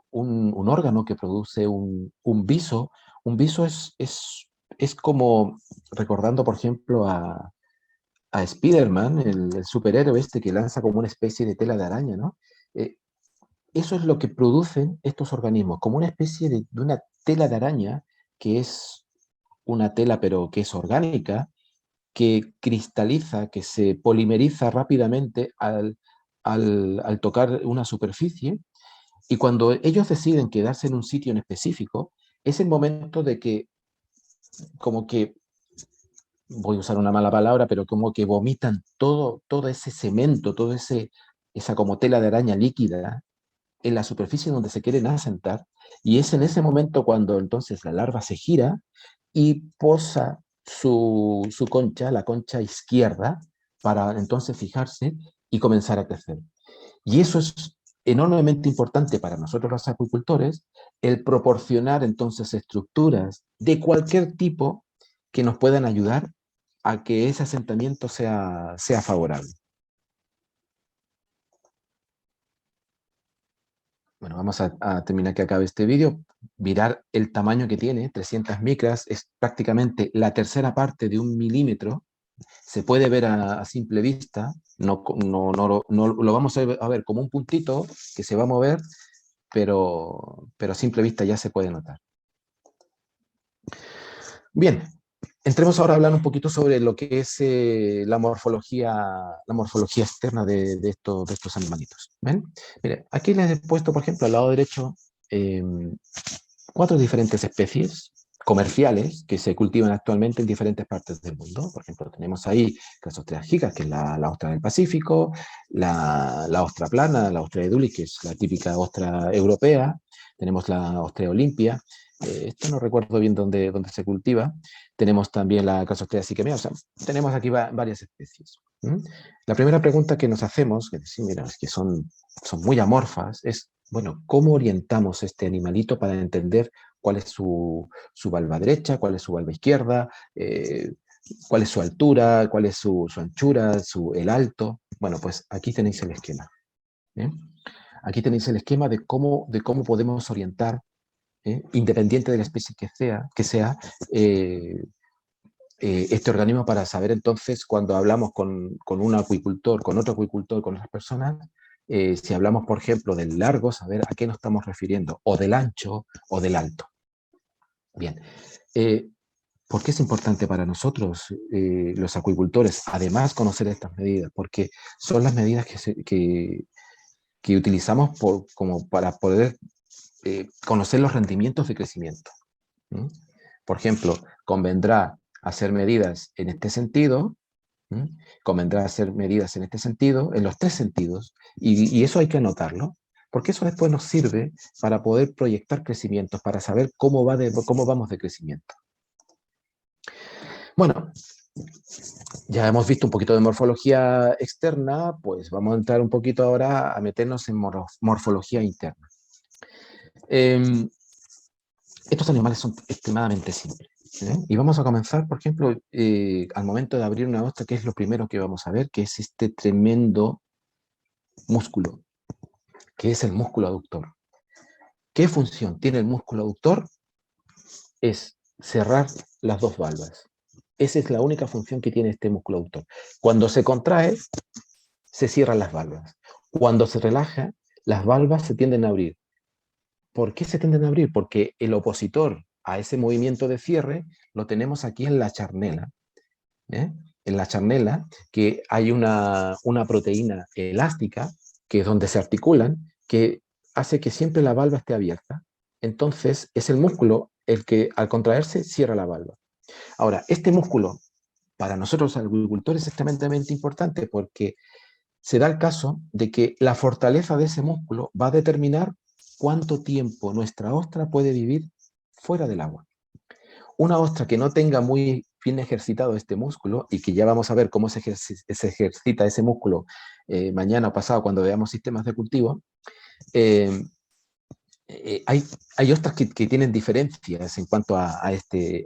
un órgano que produce un viso. Un viso es como, recordando por ejemplo a Spider-Man, el superhéroe este que lanza como una especie de tela de araña, ¿no? Eh, Eso es lo que producen estos organismos, como una especie de una tela de araña que es una tela pero que es orgánica, que cristaliza, que se polimeriza rápidamente al tocar una superficie, y cuando ellos deciden quedarse en un sitio en específico, es el momento de que, como que, voy a usar una mala palabra, pero como que vomitan todo ese cemento, esa como tela de araña líquida en la superficie donde se quieren asentar, y es en ese momento cuando entonces la larva se gira y posa su concha, la concha izquierda, para entonces fijarse y comenzar a crecer. Y eso es enormemente importante para nosotros los acuicultores, el proporcionar entonces estructuras de cualquier tipo que nos puedan ayudar a que ese asentamiento sea favorable. Bueno, vamos a terminar que acabe este vídeo. Mirar el tamaño que tiene, 300 micras, es prácticamente la tercera parte de 1 milímetro. Se puede ver a simple vista, no lo vamos a ver como un puntito que se va a mover, pero a simple vista ya se puede notar. Bien, entremos ahora a hablar un poquito sobre lo que es la morfología externa de estos animalitos. ¿Ven? Mire, aquí les he puesto, por ejemplo, al lado derecho, 4 diferentes especies comerciales que se cultivan actualmente en diferentes partes del mundo. Por ejemplo, tenemos ahí Crassostrea gigas, que es la ostra del Pacífico, la ostra plana, la ostra eduli, que es la típica ostra europea, tenemos la ostrea olimpia, esto no recuerdo bien dónde se cultiva, tenemos también la Crassostrea siquemea, o sea, tenemos aquí varias especies. ¿Mm? La primera pregunta que nos hacemos, que decimos, mira, es que son muy amorfas, es, bueno, ¿cómo orientamos este animalito para entender cuál es su valva derecha, cuál es su valva izquierda, cuál es su altura, cuál es su anchura, el alto? Bueno, pues aquí tenéis el esquema. ¿Eh? Aquí tenéis el esquema de cómo podemos orientar, independiente de la especie que sea este organismo, para saber entonces cuando hablamos con un acuicultor, con otro acuicultor, con otras personas, si hablamos, por ejemplo, del largo, saber a qué nos estamos refiriendo, o del ancho o del alto. Bien, ¿por qué es importante para nosotros, los acuicultores, además conocer estas medidas? Porque son las medidas que utilizamos como para poder conocer los rendimientos de crecimiento. ¿Mm? Por ejemplo, convendrá hacer medidas en este sentido, ¿Mm? Convendrá hacer medidas en este sentido, en los 3 sentidos, y eso hay que anotarlo, porque eso después nos sirve para poder proyectar crecimientos, para saber cómo vamos de crecimiento. Bueno, ya hemos visto un poquito de morfología externa, pues vamos a entrar un poquito ahora a meternos en morfología interna. Estos animales son extremadamente simples. Y vamos a comenzar, por ejemplo, al momento de abrir una ostra, que es lo primero que vamos a ver, que es este tremendo músculo, que es el músculo aductor. ¿Qué función tiene el músculo aductor? Es cerrar las dos valvas. Esa es la única función que tiene este músculo aductor. Cuando se contrae, se cierran las valvas. Cuando se relaja, las valvas se tienden a abrir. ¿Por qué se tienden a abrir? Porque el opositor a ese movimiento de cierre lo tenemos aquí en la charnela. ¿Eh? En la charnela, que hay una proteína elástica, que es donde se articulan, que hace que siempre la valva esté abierta. Entonces, es el músculo el que al contraerse cierra la valva. Ahora, este músculo, para nosotros los agricultores, es tremendamente importante porque se da el caso de que la fortaleza de ese músculo va a determinar cuánto tiempo nuestra ostra puede vivir fuera del agua. Una ostra que no tenga muy bien ejercitado este músculo, y que ya vamos a ver cómo se ejercita ese músculo mañana o pasado cuando veamos sistemas de cultivo, eh, hay ostras que tienen diferencias en cuanto a este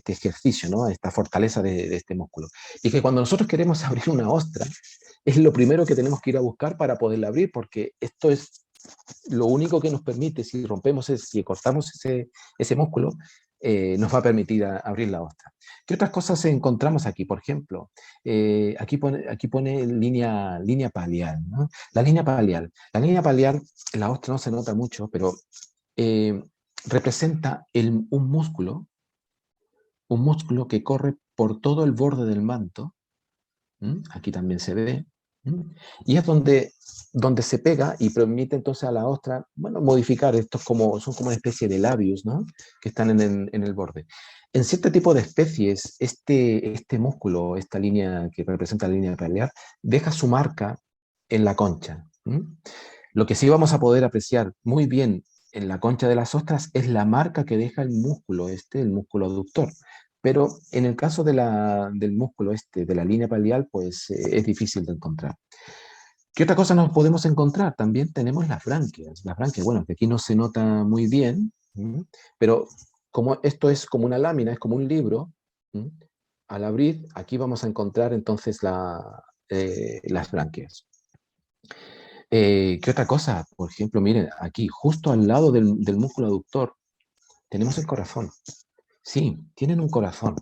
ejercicio, ¿no? A esta fortaleza de este músculo. Y que cuando nosotros queremos abrir una ostra, es lo primero que tenemos que ir a buscar para poderla abrir, porque esto es lo único que nos permite, si rompemos, si cortamos ese músculo, nos va a permitir abrir la ostra. ¿Qué otras cosas encontramos aquí? Por ejemplo, aquí pone línea palial, ¿no? La línea palial, la ostra no se nota mucho, pero eh, representa un músculo que corre por todo el borde del manto. Aquí también se ve. Y es donde se pega y permite entonces a la ostra, bueno, modificar, son como una especie de labios, ¿no? Que están en el borde. En cierto tipo de especies, este músculo, esta línea que representa la línea paliar, deja su marca en la concha. Lo que sí vamos a poder apreciar muy bien en la concha de las ostras es la marca que deja el músculo aductor. Pero en el caso del músculo de la línea palial, pues es difícil de encontrar. ¿Qué otra cosa nos podemos encontrar? También tenemos las branquias. Las branquias, bueno, que aquí no se nota muy bien, pero como esto es como una lámina, es como un libro, al abrir, aquí vamos a encontrar entonces las branquias. ¿Qué otra cosa? Por ejemplo, miren, aquí, justo al lado del músculo aductor, tenemos el corazón. Sí, tienen un corazón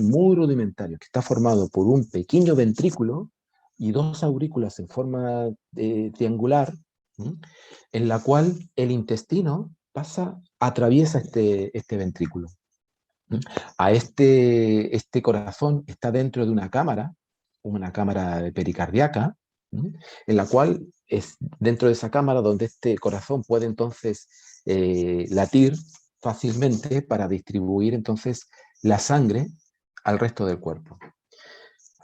muy rudimentario, que está formado por un pequeño ventrículo y dos aurículas en forma triangular, ¿m? En la cual el intestino atraviesa este ventrículo. ¿M? Este corazón está dentro de una cámara pericardíaca, ¿m? En la cual es dentro de esa cámara donde este corazón puede entonces latir fácilmente para distribuir entonces la sangre al resto del cuerpo.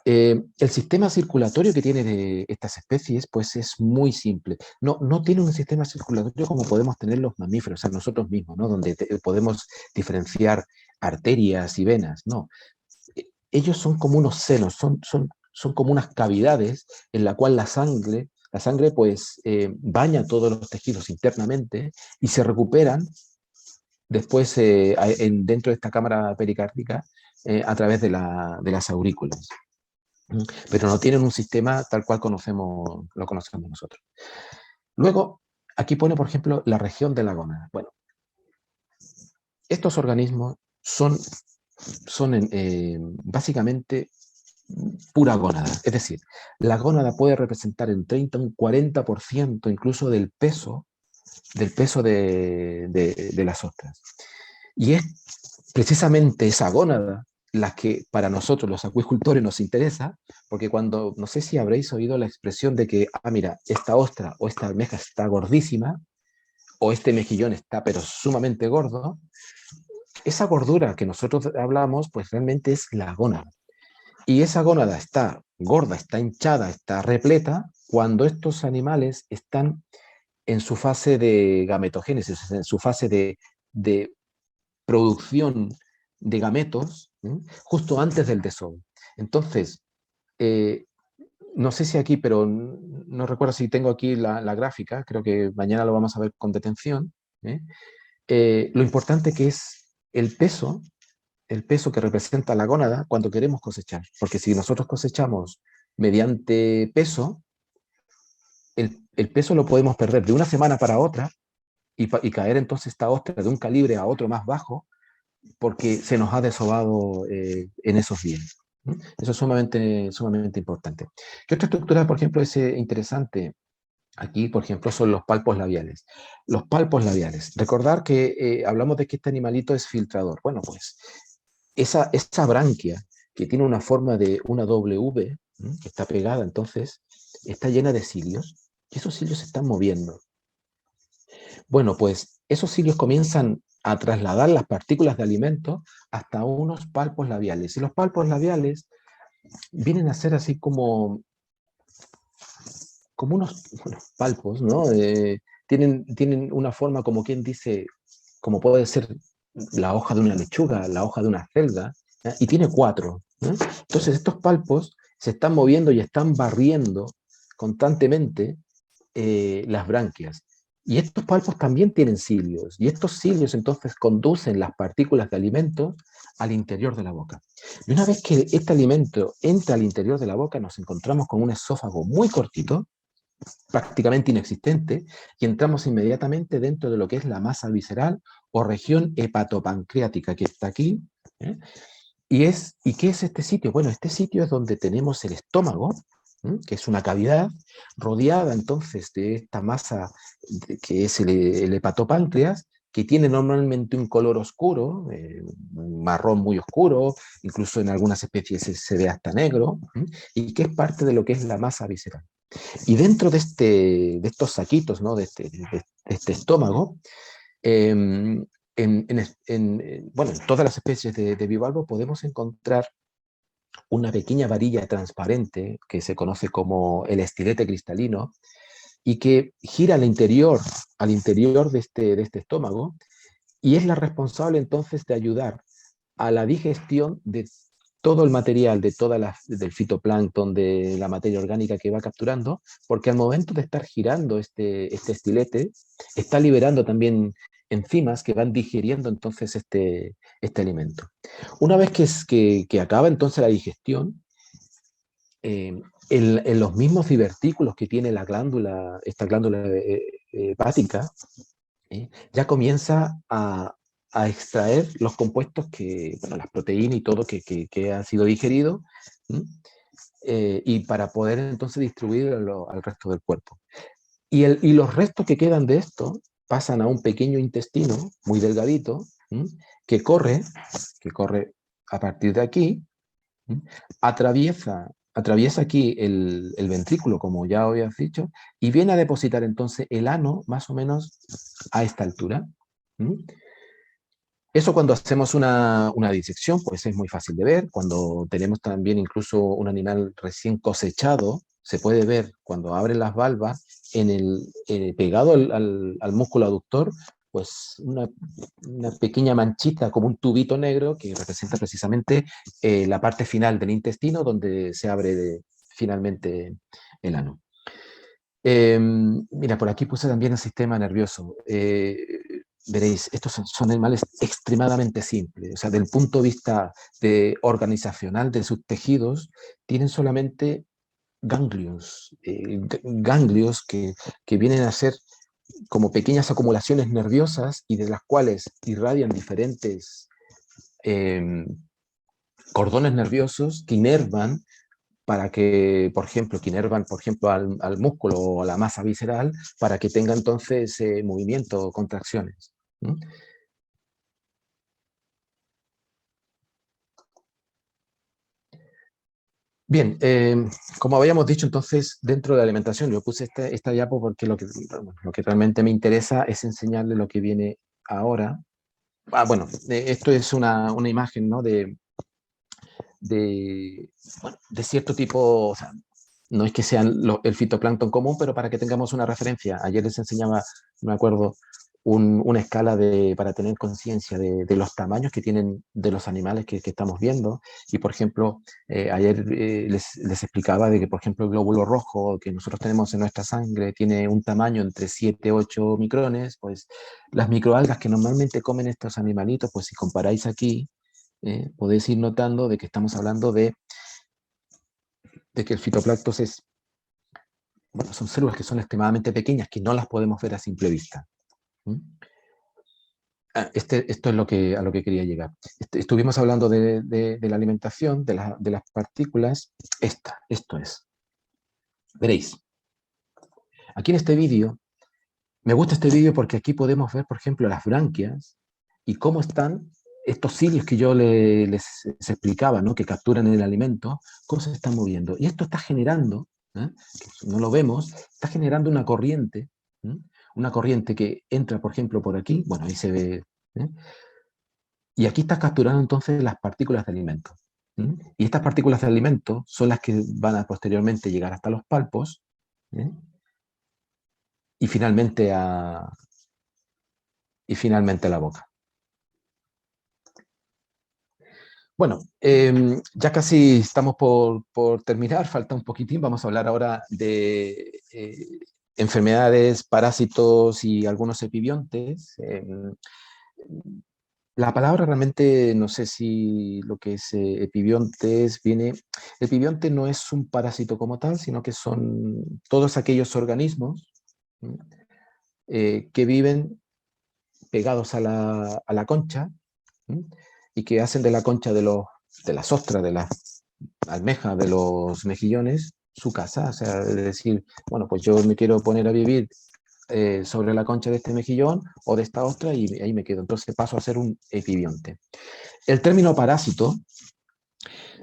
El sistema circulatorio que tienen estas especies pues es muy simple. No tiene un sistema circulatorio como podemos tener los mamíferos, o sea, nosotros mismos, ¿no? Donde podemos diferenciar arterias y venas. No, ellos son como unos senos, son como unas cavidades en la cual la sangre pues baña todos los tejidos internamente y se recuperan después dentro de esta cámara pericárdica a través de las aurículas. Pero no tienen un sistema tal cual lo conocemos nosotros. Luego, aquí pone, por ejemplo, la región de la gónada. Bueno, estos organismos son básicamente pura gónada. Es decir, la gónada puede representar en 30 un 40% incluso del peso de las ostras. Y es precisamente esa gónada la que para nosotros los acuicultores nos interesa, porque no sé si habréis oído la expresión de que, mira, esta ostra o esta almeja está gordísima, o este mejillón está pero sumamente gordo, esa gordura que nosotros hablamos, pues realmente es la gónada. Y esa gónada está gorda, está hinchada, está repleta, cuando estos animales están en su fase de gametogénesis, en su fase de producción de gametos, justo antes del desove. Entonces, eh, no sé si aquí, pero no recuerdo si tengo aquí la gráfica, creo que mañana lo vamos a ver con detención. Lo importante que es el peso el peso que representa la gónada cuando queremos cosechar. Porque si nosotros cosechamos mediante peso, el peso lo podemos perder de una semana para otra y caer entonces esta ostra de un calibre a otro más bajo porque se nos ha desobado en esos días. Eso es sumamente importante. ¿Qué otra estructura, por ejemplo, es interesante? Aquí, por ejemplo, son los palpos labiales. Los palpos labiales. Recordar que hablamos de que este animalito es filtrador. Bueno, pues esa branquia que tiene una forma de una W, que está pegada, entonces, está llena de cilios, y esos cilios se están moviendo. Bueno, pues esos cilios comienzan a trasladar las partículas de alimento hasta unos palpos labiales. Y los palpos labiales vienen a ser así como unos palpos, ¿no? Tienen una forma como quien dice, como puede ser la hoja de una lechuga, la hoja de una celda, ¿eh? Y tiene cuatro, ¿no? Entonces estos palpos se están moviendo y están barriendo constantemente las branquias. Y estos palpos también tienen cilios, y estos cilios entonces conducen las partículas de alimento al interior de la boca. Y una vez que este alimento entra al interior de la boca, nos encontramos con un esófago muy cortito, prácticamente inexistente, y entramos inmediatamente dentro de lo que es la masa visceral o región hepatopancreática que está aquí. ¿Eh? ¿Y qué es este sitio? Bueno, este sitio es donde tenemos el estómago, que es una cavidad rodeada entonces de esta masa que es el hepatopáncreas, que tiene normalmente un color oscuro, marrón muy oscuro, incluso en algunas especies se ve hasta negro, y que es parte de lo que es la masa visceral. Y dentro de estos saquitos, ¿no? de este estómago, eh, bueno, en todas las especies de bivalvo podemos encontrar una pequeña varilla transparente que se conoce como el estilete cristalino y que gira al interior de este estómago y es la responsable entonces de ayudar a la digestión de todo el material, del fitoplancton, de la materia orgánica que va capturando, porque al momento de estar girando este estilete, está liberando también enzimas que van digiriendo entonces este alimento. Una vez que acaba entonces la digestión, en los mismos divertículos que tiene esta glándula hepática, ya comienza a extraer los compuestos bueno, las proteínas y todo que ha sido digerido, y para poder entonces distribuirlo al resto del cuerpo. Y los restos que quedan de esto pasan a un pequeño intestino muy delgadito, que corre a partir de aquí, atraviesa aquí el ventrículo, como ya habías dicho, y viene a depositar entonces el ano más o menos a esta altura. Eso cuando hacemos una disección, pues es muy fácil de ver. Cuando tenemos también incluso un animal recién cosechado, se puede ver cuando abren las valvas, pegado al músculo aductor, pues una pequeña manchita, como un tubito negro, que representa precisamente la parte final del intestino, donde se abre finalmente el ano. Mira, por aquí puse también el sistema nervioso. Veréis, estos son animales extremadamente simples. O sea, del punto de vista organizacional de sus tejidos, tienen solamente ganglios que vienen a ser como pequeñas acumulaciones nerviosas y de las cuales irradian diferentes cordones nerviosos que inervan que inervan, por ejemplo, al músculo o a la masa visceral para que tenga entonces movimiento o contracciones. Bien, como habíamos dicho entonces, dentro de la alimentación, yo puse esta diapo porque lo que realmente me interesa es enseñarle lo que viene ahora. Bueno, esto es una imagen, ¿no? de cierto tipo, o sea, no es que sean el fitoplancton común, pero para que tengamos una referencia. Ayer les enseñaba, me acuerdo, una escala para tener conciencia de los tamaños que tienen de los animales que estamos viendo. Y, por ejemplo, ayer les explicaba de que, por ejemplo, el glóbulo rojo que nosotros tenemos en nuestra sangre tiene un tamaño entre 7 y 8 micrones. Pues las microalgas que normalmente comen estos animalitos, pues si comparáis aquí, podéis ir notando de que estamos hablando de que el fitoplancton es, bueno, son células que son extremadamente pequeñas, que no las podemos ver a simple vista. Esto es a lo que quería llegar. Estuvimos hablando de la alimentación, de las partículas. Esto es. Veréis. Aquí en este vídeo, me gusta este vídeo porque aquí podemos ver, por ejemplo, las branquias y cómo están estos cilios que yo les explicaba, ¿no? Que capturan el alimento, cómo se están moviendo. Y esto está generando, que no lo vemos, está generando una corriente, una corriente que entra, por ejemplo, por aquí, bueno, ahí se ve, y aquí está capturando entonces las partículas de alimento. Y estas partículas de alimento son las que van a posteriormente llegar hasta los palpos, y finalmente a la boca. Bueno, ya casi estamos por terminar, falta un poquitín. Vamos a hablar ahora de enfermedades, parásitos y algunos epibiontes. La palabra realmente, no sé si lo que es epibiontes viene... Epibionte no es un parásito como tal, sino que son todos aquellos organismos que viven pegados a la concha, y que hacen de la concha de las ostras, de las almejas, de los mejillones, su casa. O sea, es decir, bueno, pues yo me quiero poner a vivir sobre la concha de este mejillón o de esta ostra y ahí me quedo. Entonces paso a ser un epibionte. El término parásito,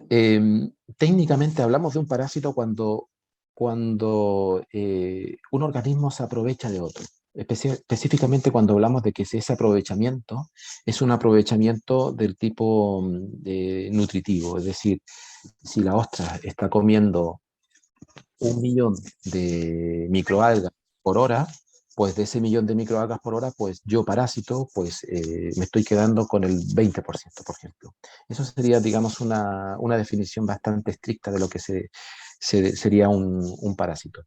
técnicamente hablamos de un parásito cuando un organismo se aprovecha de otro. Específicamente cuando hablamos de que ese aprovechamiento es un aprovechamiento del tipo nutritivo, es decir, si la ostra está comiendo 1.000.000 de microalgas por hora, pues de ese 1.000.000 de microalgas por hora, pues yo parásito, pues me estoy quedando con el 20%, por ejemplo. Eso sería, digamos, una definición bastante estricta de lo que sería un parásito.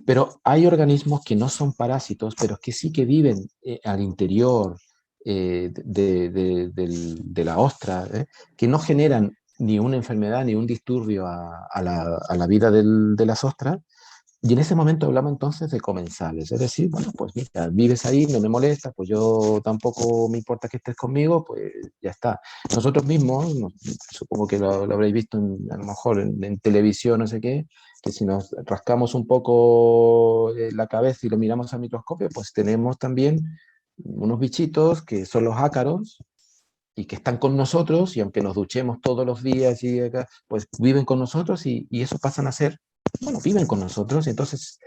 Pero hay organismos que no son parásitos, pero que sí que viven al interior de la ostra, que no generan ni una enfermedad ni un disturbio a la vida de las ostras. Y en ese momento hablamos entonces de comensales, es decir, bueno, pues mira, vives ahí, no me molesta, pues yo tampoco me importa que estés conmigo, pues ya está. Nosotros mismos, supongo que lo habréis visto a lo mejor en televisión, no sé qué, que si nos rascamos un poco la cabeza y lo miramos al microscopio, pues tenemos también unos bichitos que son los ácaros y que están con nosotros, y aunque nos duchemos todos los días y acá, pues viven con nosotros y eso pasan a ser, bueno, viven con nosotros, y entonces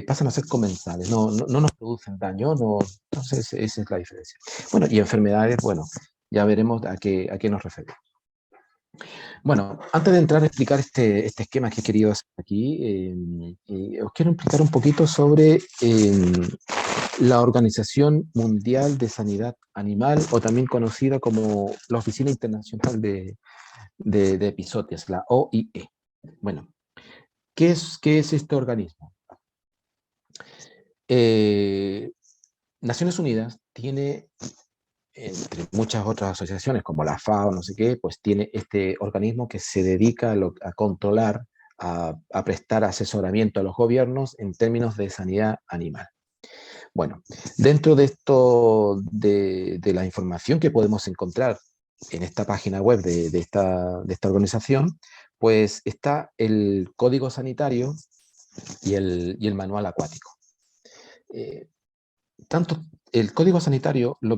pasan a ser comensales, no nos producen daño, no, entonces esa es la diferencia. Bueno, y enfermedades, bueno, ya veremos a qué nos referimos. Bueno, antes de entrar a explicar este esquema que he querido hacer aquí, os quiero explicar un poquito sobre la Organización Mundial de Sanidad Animal, o también conocida como la Oficina Internacional de Episodios, la OIE. Bueno, ¿qué es este organismo? Naciones Unidas tiene, entre muchas otras asociaciones como la FAO, no sé qué, pues tiene este organismo que se dedica a controlar, a prestar asesoramiento a los gobiernos en términos de sanidad animal. Bueno, dentro de esto, de la información que podemos encontrar en esta página web de esta organización, pues está el código sanitario y el manual acuático. Tanto el código sanitario, bueno,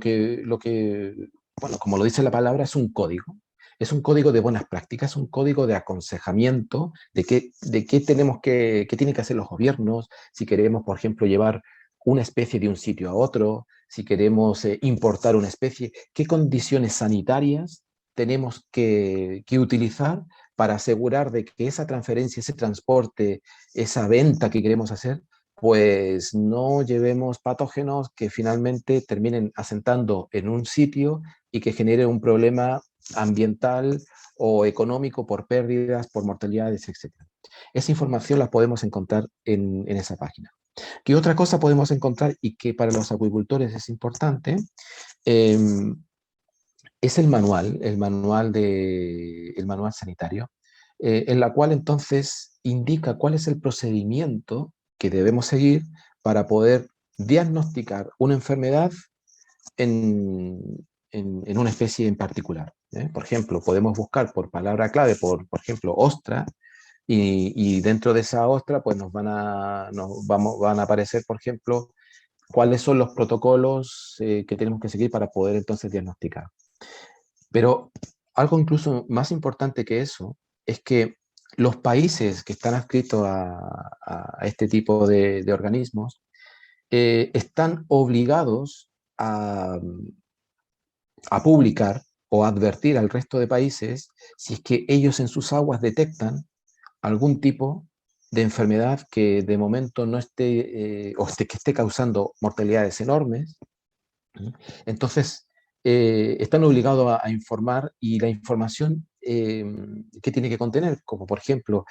como lo dice la palabra, es un código. Es un código de buenas prácticas, un código de aconsejamiento de qué tienen que hacer los gobiernos, si queremos, por ejemplo, llevar una especie de un sitio a otro, si queremos importar una especie, qué condiciones sanitarias tenemos que utilizar para asegurar de que esa transferencia, ese transporte, esa venta que queremos hacer, pues no llevemos patógenos que finalmente terminen asentando en un sitio y que genere un problema ambiental o económico por pérdidas, por mortalidades, etc. Esa información la podemos encontrar en esa página. ¿Qué otra cosa podemos encontrar y que para los acuicultores es importante? es el manual sanitario, en la cual entonces indica cuál es el procedimiento que debemos seguir para poder diagnosticar una enfermedad en, en una especie en particular. Por ejemplo, podemos buscar por palabra clave, por ejemplo, ostra, y dentro de esa ostra pues van a aparecer, por ejemplo, cuáles son los protocolos que tenemos que seguir para poder entonces diagnosticar. Pero algo incluso más importante que eso es que los países que están adscritos a este tipo de organismos están obligados a, a publicar o advertir al resto de países si es que ellos en sus aguas detectan algún tipo de enfermedad que de momento no esté, que esté causando mortalidades enormes. Entonces, están obligados a informar, y la información que tiene que contener, como por ejemplo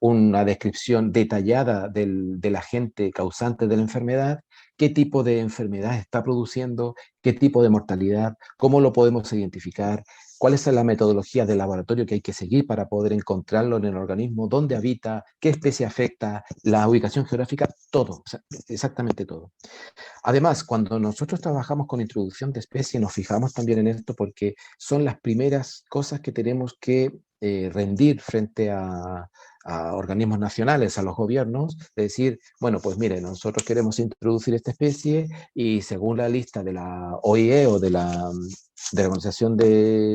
una descripción detallada del agente causante de la enfermedad, qué tipo de enfermedad está produciendo, qué tipo de mortalidad, cómo lo podemos identificar, cuál es la metodología de laboratorio que hay que seguir para poder encontrarlo en el organismo, dónde habita, qué especie afecta, la ubicación geográfica, todo, o sea, exactamente todo. Además, cuando nosotros trabajamos con introducción de especie, nos fijamos también en esto porque son las primeras cosas que tenemos que rendir frente a organismos nacionales, a los gobiernos, de decir, bueno, pues mire, nosotros queremos introducir esta especie y según la lista de la OIE o de la Organización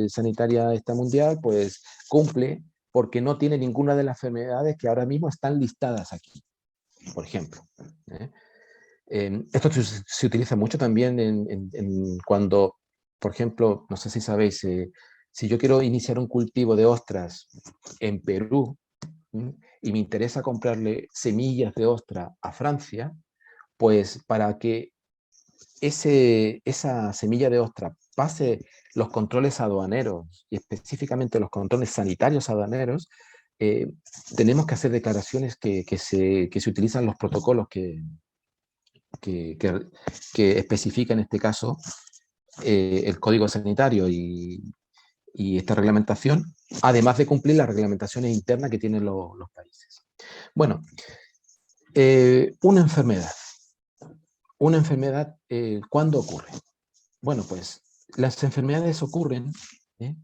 Sanitaria esta mundial, pues cumple porque no tiene ninguna de las enfermedades que ahora mismo están listadas aquí, por ejemplo. ¿eh? Esto se utiliza mucho también cuando, por ejemplo, no sé si sabéis, si yo quiero iniciar un cultivo de ostras en Perú, y me interesa comprarle semillas de ostra a Francia, pues para que esa semilla de ostra pase los controles aduaneros y específicamente los controles sanitarios aduaneros, eh, tenemos que hacer declaraciones que se utilizan los protocolos que, que, que especifica en este caso el código sanitario y esta reglamentación, además de cumplir las reglamentaciones internas que tienen los países. Bueno, una enfermedad. Una enfermedad, ¿cuándo ocurre? Bueno, pues las enfermedades ocurren ¿eh?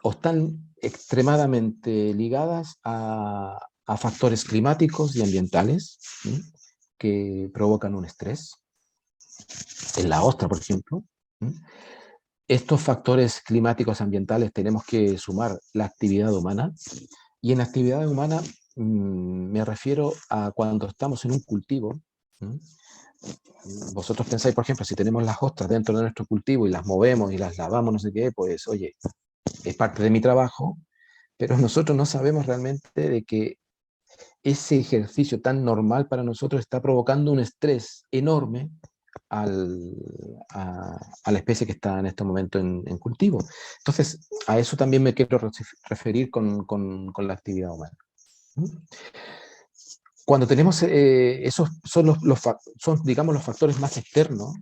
o están extremadamente ligadas a factores climáticos y ambientales ¿sí? que provocan un estrés. En la ostra, por ejemplo. Estos factores climáticos ambientales tenemos que sumar la actividad humana. Y en la actividad humana me refiero a cuando estamos en un cultivo. Vosotros pensáis, por ejemplo, si tenemos las ostras dentro de nuestro cultivo y las movemos y las lavamos, no sé qué, pues oye, es parte de mi trabajo, pero nosotros no sabemos realmente de que ese ejercicio tan normal para nosotros está provocando un estrés enorme al, a la especie que está en este momento en cultivo. Entonces, a eso también me quiero referir con la actividad humana. Cuando tenemos esos son son, digamos, los factores más externos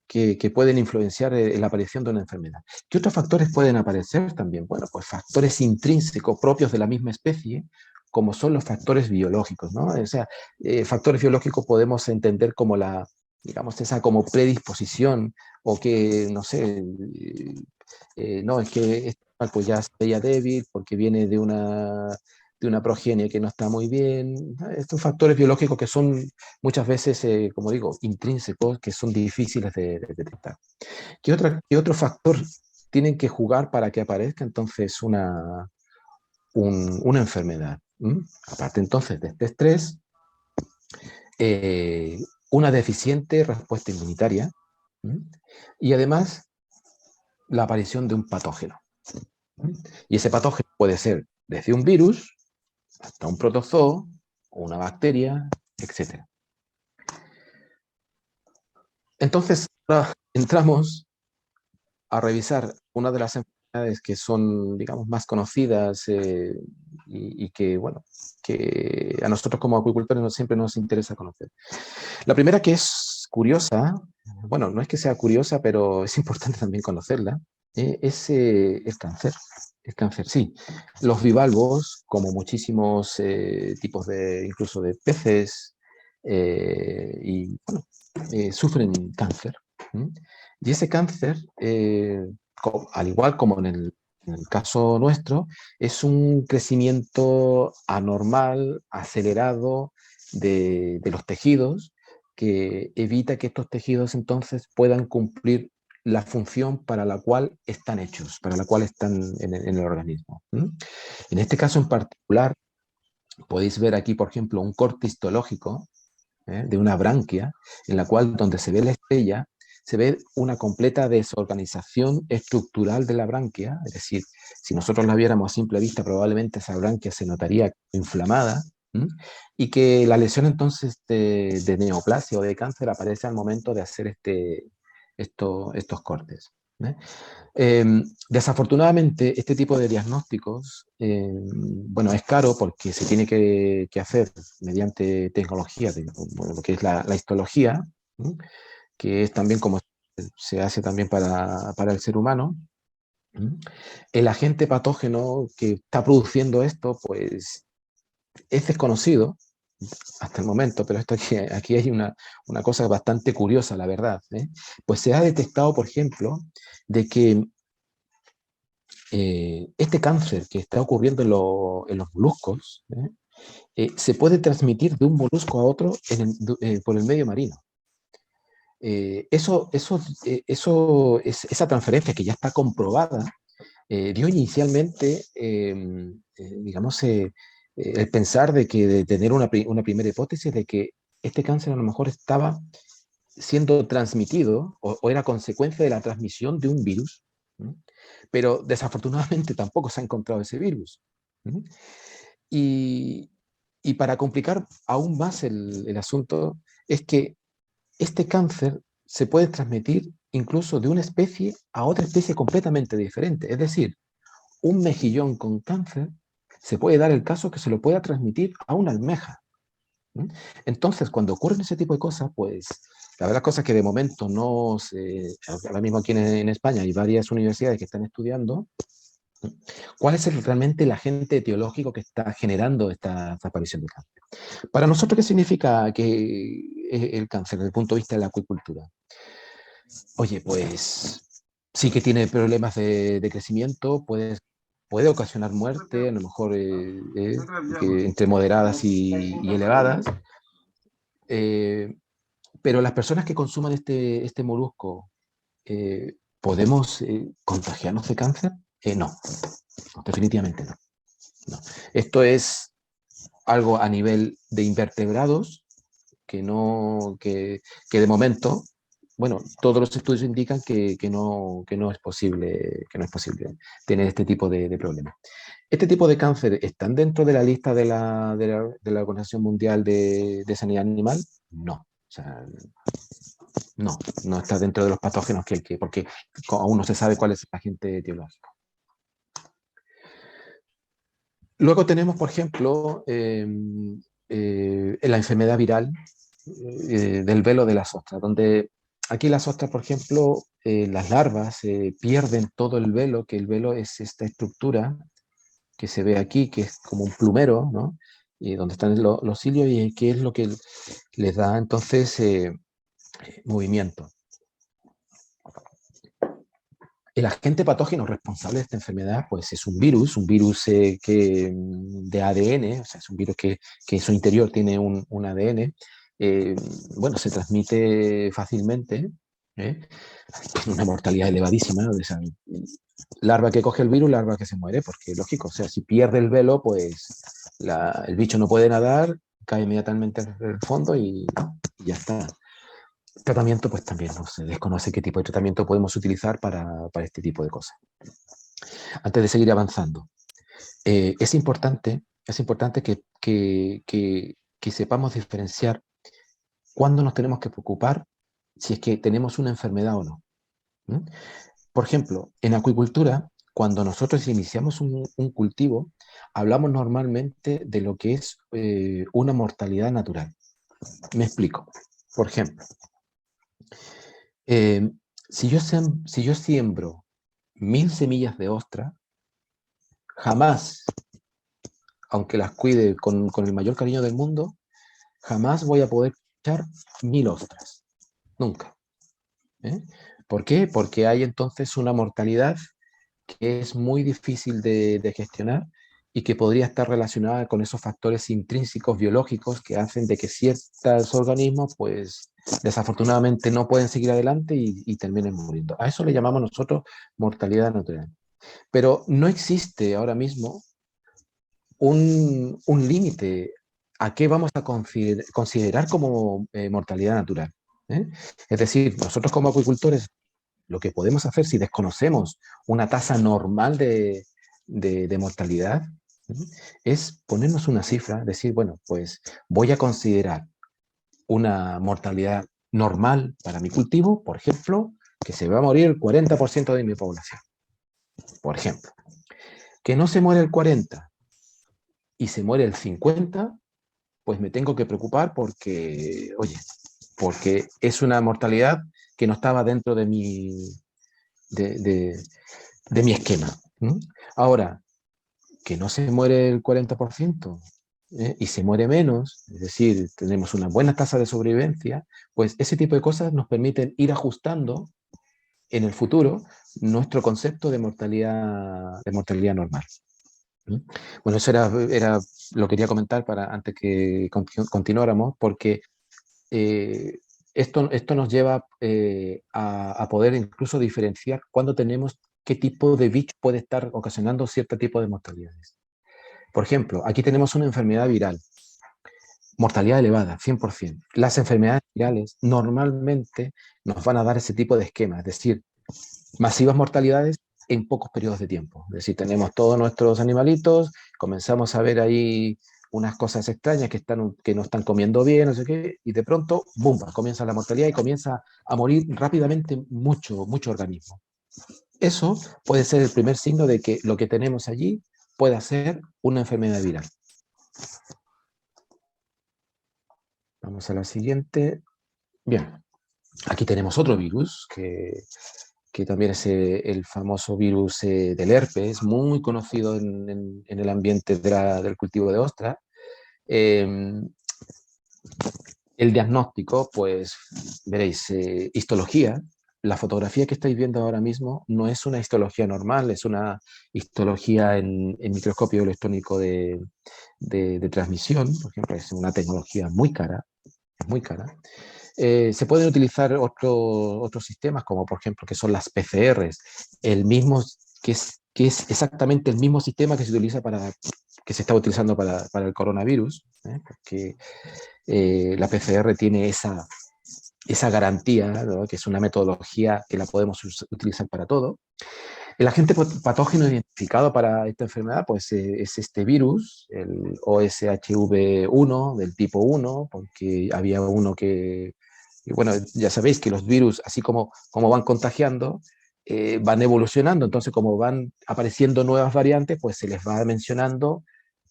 que pueden influenciar la aparición de una enfermedad. ¿Qué otros factores pueden aparecer también? Bueno, pues factores intrínsecos propios de la misma especie, como son los factores biológicos, ¿no? O sea, factores biológicos podemos entender como digamos, esa como predisposición o que, no sé, no, es que esta pues ya se veía débil porque viene de una progenie que no está muy bien. Estos factores biológicos que son muchas veces, como digo, intrínsecos, que son difíciles de detectar. ¿Qué otro factor tienen que jugar para que aparezca entonces una enfermedad? Aparte entonces de este estrés, eh, una deficiente respuesta inmunitaria y además la aparición de un patógeno. Y ese patógeno puede ser desde un virus hasta un protozoo, una bacteria, etc. Entonces, ahora entramos a revisar una de las enfermedades que son, digamos, más conocidas y que, bueno, que a nosotros como acuicultores siempre nos interesa conocer. La primera que es curiosa, bueno, no es que sea curiosa, pero es importante también conocerla, es cáncer. Es cáncer, sí. Los bivalvos, como muchísimos tipos de, incluso de peces, y bueno, sufren cáncer. ¿Mm? Y ese cáncer, al igual como en el caso nuestro, es un crecimiento anormal, acelerado de los tejidos, que evita que estos tejidos entonces puedan cumplir la función para la cual están hechos, para la cual están en el organismo. ¿Mm? En este caso en particular, podéis ver aquí, por ejemplo, un corte histológico de una branquia, en la cual donde se ve la estrella, se ve una completa desorganización estructural de la branquia, es decir, si nosotros la viéramos a simple vista, probablemente esa branquia se notaría inflamada, ¿m? Y que la lesión entonces de neoplasia o de cáncer aparece al momento de hacer estos cortes. ¿eh? Eh, Desafortunadamente, este tipo de diagnósticos, bueno, es caro porque se tiene que hacer mediante tecnología, bueno, lo que es la histología, ¿no? Que es también como se hace también para el ser humano. ¿No? El agente patógeno que está produciendo esto, pues es desconocido hasta el momento, pero aquí hay una cosa bastante curiosa, la verdad. Pues se ha detectado, por ejemplo, de que este cáncer que está ocurriendo en los moluscos se puede transmitir de un molusco a otro por el medio marino. Esa transferencia que ya está comprobada dio inicialmente, digamos, el pensar de tener una primera hipótesis de que este cáncer a lo mejor estaba siendo transmitido o era consecuencia de la transmisión de un virus, ¿no? Pero desafortunadamente tampoco se ha encontrado ese virus. ¿No? Y, y, para complicar aún más el asunto, es que este cáncer se puede transmitir incluso de una especie a otra especie completamente diferente. Es decir, un mejillón con cáncer se puede dar el caso que se lo pueda transmitir a una almeja. ¿Mm? Entonces, cuando ocurren ese tipo de cosas, pues la verdad es que de momento no se, ahora mismo aquí en España hay varias universidades que están estudiando cuál es realmente el agente etiológico que está generando esta aparición de cáncer. Para nosotros, ¿qué significa que el cáncer desde el punto de vista de la acuicultura? Oye, pues sí que tiene problemas de crecimiento, puede ocasionar muerte, a lo mejor entre moderadas y elevadas, eh, pero las personas que consuman este molusco, ¿podemos contagiarnos de cáncer? No, no, definitivamente no, no. Esto es algo a nivel de invertebrados que, no, que de momento, bueno, todos los estudios indican que no es posible, que no es posible tener este tipo de problemas. ¿Este tipo de cáncer están dentro de la lista de la Organización Mundial de Sanidad Animal? No. O sea, no, no está dentro de los patógenos porque aún no se sabe cuál es el agente etiológico. Luego tenemos, por ejemplo, la enfermedad viral del velo de las ostras, donde aquí las ostras, por ejemplo, las larvas pierden todo el velo, que el velo es esta estructura que se ve aquí, que es como un plumero, ¿no? Y donde están los cilios y que es lo que les da entonces movimiento. El agente patógeno responsable de esta enfermedad pues, es un virus de ADN, o sea, es un virus que en su interior tiene un ADN. Bueno, se transmite fácilmente, ¿eh? Una mortalidad elevadísima. O sea, larva que coge el virus, larva que se muere, porque lógico, o sea, si pierde el velo, pues el bicho no puede nadar, cae inmediatamente en el fondo y ya está. Tratamiento, pues también no se desconoce qué tipo de tratamiento podemos utilizar para este tipo de cosas. Antes de seguir avanzando, es importante que sepamos diferenciar cuándo nos tenemos que preocupar si es que tenemos una enfermedad o no. ¿Mm? Por ejemplo, en acuicultura, cuando nosotros iniciamos un cultivo, hablamos normalmente de lo que es una mortalidad natural. Me explico. Por ejemplo, eh, si yo siembro 1000 semillas de ostra, jamás, aunque las cuide con el mayor cariño del mundo, jamás voy a poder echar 1000 ostras. Nunca. ¿Eh? ¿Por qué? Porque hay entonces una mortalidad que es muy difícil de gestionar y que podría estar relacionada con esos factores intrínsecos biológicos que hacen de que ciertos organismos, pues desafortunadamente no pueden seguir adelante y terminen muriendo. A eso le llamamos nosotros mortalidad natural. Pero no existe ahora mismo un límite a qué vamos a considerar como mortalidad natural. ¿Eh? Es decir, nosotros como acuicultores lo que podemos hacer si desconocemos una tasa normal de mortalidad, ¿sí? Es ponernos una cifra, decir, bueno, pues voy a considerar una mortalidad normal para mi cultivo, por ejemplo, que se va a morir el 40% de mi población, por ejemplo. Que no se muere el 40% y se muere el 50%, pues me tengo que preocupar porque, oye, porque es una mortalidad que no estaba dentro de, de, de mi esquema. ¿No? Ahora, que no se muere el 40% y se muere menos, es decir, tenemos una buena tasa de sobrevivencia, pues ese tipo de cosas nos permiten ir ajustando en el futuro nuestro concepto de mortalidad normal. ¿Sí? Bueno, eso lo quería comentar para antes que continuáramos, porque eh, esto nos lleva a poder incluso diferenciar cuándo tenemos qué tipo de bicho puede estar ocasionando cierto tipo de mortalidades. Por ejemplo, aquí tenemos una enfermedad viral, mortalidad elevada, 100%. Las enfermedades virales normalmente nos van a dar ese tipo de esquema, es decir, masivas mortalidades en pocos periodos de tiempo. Es decir, tenemos todos nuestros animalitos, comenzamos a ver ahí unas cosas extrañas que no están comiendo bien, no sé qué, y de pronto, ¡bum!, comienza la mortalidad y comienza a morir rápidamente mucho organismo. Eso puede ser el primer signo de que lo que tenemos allí puede ser una enfermedad viral. Vamos a la siguiente. Bien, aquí tenemos otro virus que también es el famoso virus del herpes, muy conocido en el ambiente del cultivo de ostras. Eh, el diagnóstico, pues veréis, histología. La fotografía que estáis viendo ahora mismo no es una histología normal, es una histología en microscopio electrónico de transmisión, por ejemplo, es una tecnología muy cara, muy cara. Se pueden utilizar otros sistemas, como por ejemplo, que son las PCRs, el mismo, que es exactamente el mismo sistema que se utiliza que se está utilizando para el coronavirus, porque la PCR tiene esa garantía, ¿no? Que es una metodología que la podemos utilizar para todo. El agente patógeno identificado para esta enfermedad pues, es este virus, el OSHV1 del tipo 1, porque había uno y bueno, ya sabéis que los virus, así como van contagiando, van evolucionando, entonces como van apareciendo nuevas variantes, pues se les va mencionando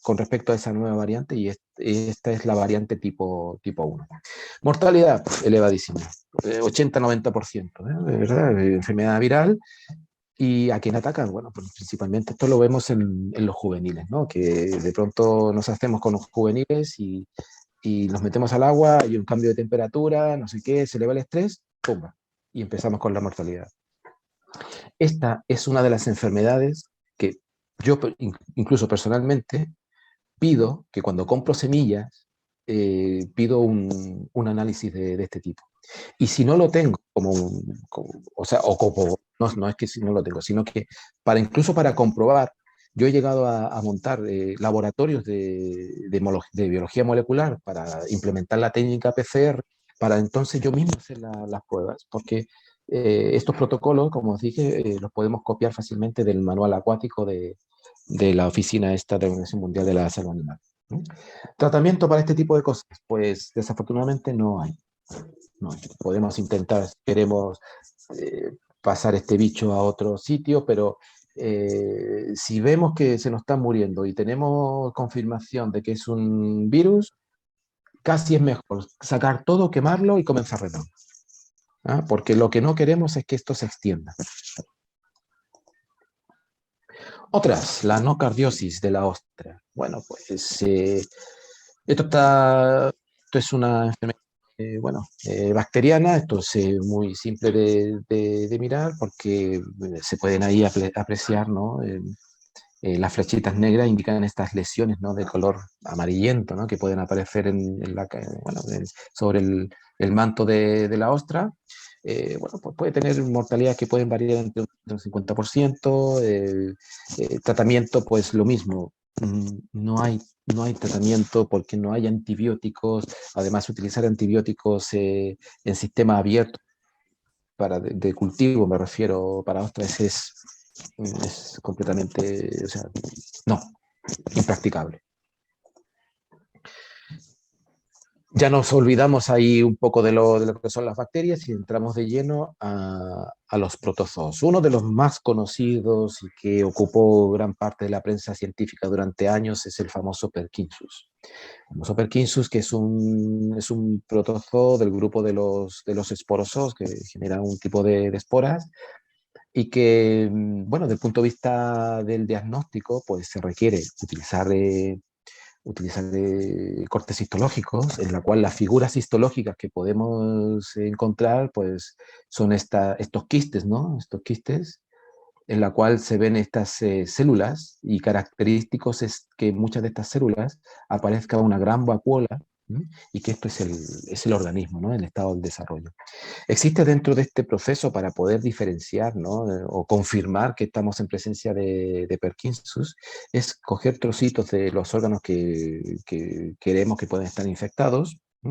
con respecto a esa nueva variante y esta es la variante tipo 1. Mortalidad elevadísima, 80-90%, de verdad, enfermedad viral. ¿Y a quién atacan? Bueno, pues principalmente esto lo vemos en los juveniles, ¿no? Que de pronto nos hacemos con los juveniles y nos metemos al agua, hay un cambio de temperatura, no sé qué, se eleva el estrés, ¡pumba! Y empezamos con la mortalidad. Esta es una de las enfermedades que yo incluso personalmente pido que cuando compro semillas, pido un análisis de este tipo. Y si no lo tengo, o sea, no es que si no lo tengo, sino que incluso para comprobar, yo he llegado a montar laboratorios de biología molecular para implementar la técnica PCR, para entonces yo mismo hacer las pruebas, porque estos protocolos, como os dije, los podemos copiar fácilmente del manual acuático de la oficina esta de la Organización Mundial de la Salud Animal. ¿No? Tratamiento para este tipo de cosas, pues desafortunadamente no hay. No, podemos intentar, queremos pasar este bicho a otro sitio, pero si vemos que se nos está muriendo y tenemos confirmación de que es un virus, casi es mejor sacar todo, quemarlo y comenzar de nuevo. ¿Ah? Porque lo que no queremos es que esto se extienda. Otras, la nocardiosis de la ostra. Bueno, pues esto es una enfermedad bacteriana. Esto es muy simple de mirar porque se pueden ahí apreciar, ¿no? Las flechitas negras indican estas lesiones, ¿no? De color amarillento, ¿no? Que pueden aparecer sobre el manto de la ostra. Bueno, pues puede tener mortalidades que pueden variar entre un 50%. Tratamiento, pues lo mismo. No hay tratamiento porque no hay antibióticos. Además, utilizar antibióticos en sistema abierto de cultivo, me refiero, para ostras es completamente, o sea, no, impracticable. Ya nos olvidamos ahí un poco de lo que son las bacterias y entramos de lleno a los protozoos. Uno de los más conocidos y que ocupó gran parte de la prensa científica durante años es el famoso Perkinsus. El famoso Perkinsus, que es un protozoo del grupo de los esporozoos, que generan un tipo de esporas, y que, bueno, desde el punto de vista del diagnóstico, pues se requiere utilizar cortes histológicos, en la cual las figuras histológicas que podemos encontrar, pues son estos quistes, ¿no? Estos quistes, en la cual se ven estas células, y característicos es que muchas de estas células aparezca una gran vacuola, ¿sí? Y que esto es el organismo, ¿no? El estado del desarrollo. Existe dentro de este proceso para poder diferenciar, ¿no? O confirmar que estamos en presencia de Perkinsus, es coger trocitos de los órganos que queremos que pueden estar infectados, ¿sí?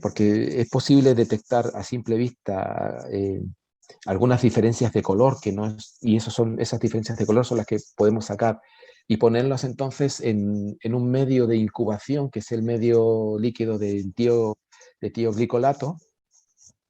Porque es posible detectar a simple vista algunas diferencias de color, y esas diferencias de color son las que podemos sacar y ponerlas entonces en un medio de incubación, que es el medio líquido de tioglicolato.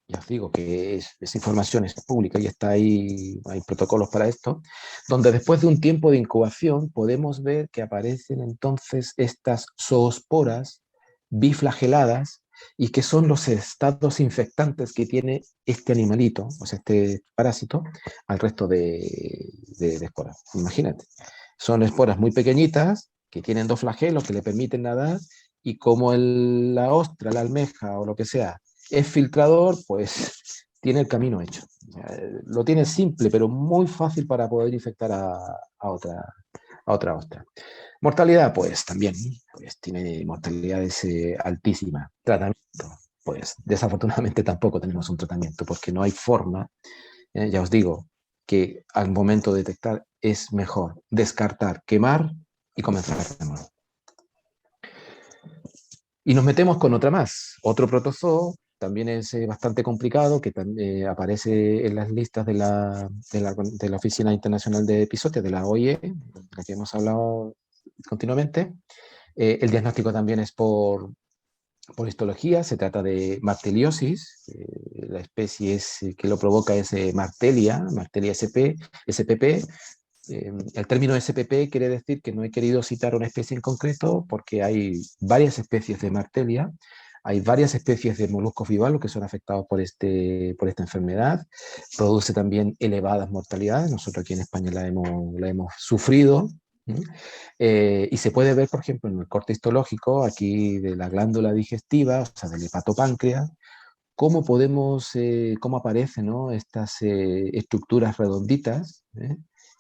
Ya os digo que esa información es pública y está ahí, hay protocolos para esto, donde después de un tiempo de incubación podemos ver que aparecen entonces estas zoosporas biflageladas, y que son los estados infectantes que tiene este animalito, o sea, este parásito, al resto de esporas. Imagínate, son esporas muy pequeñitas que tienen dos flagelos que le permiten nadar, y como la ostra, la almeja o lo que sea es filtrador, pues tiene el camino hecho. Lo tiene simple, pero muy fácil para poder infectar a otra ostra. Mortalidad, pues también, pues tiene mortalidades altísimas. Tratamiento, pues desafortunadamente tampoco tenemos un tratamiento porque no hay forma. Ya os digo que al momento de detectar es mejor descartar, quemar y comenzar de nuevo. Y nos metemos con otra más, otro protozoo, también es bastante complicado, que aparece en las listas de la Oficina Internacional de Episodios, de la OIE, de la que hemos hablado continuamente. El diagnóstico también es por histología, se trata de marteliosis, la especie que lo provoca es Martelia SPP. El término SPP quiere decir que no he querido citar una especie en concreto porque hay varias especies de Martelia, hay varias especies de moluscos bivalvos que son afectados por esta enfermedad. Produce también elevadas mortalidades. Nosotros aquí en España la hemos sufrido. Y se puede ver, por ejemplo, en el corte histológico aquí de la glándula digestiva, o sea, del hepatopáncreas, cómo aparecen, ¿no? Estas estructuras redonditas,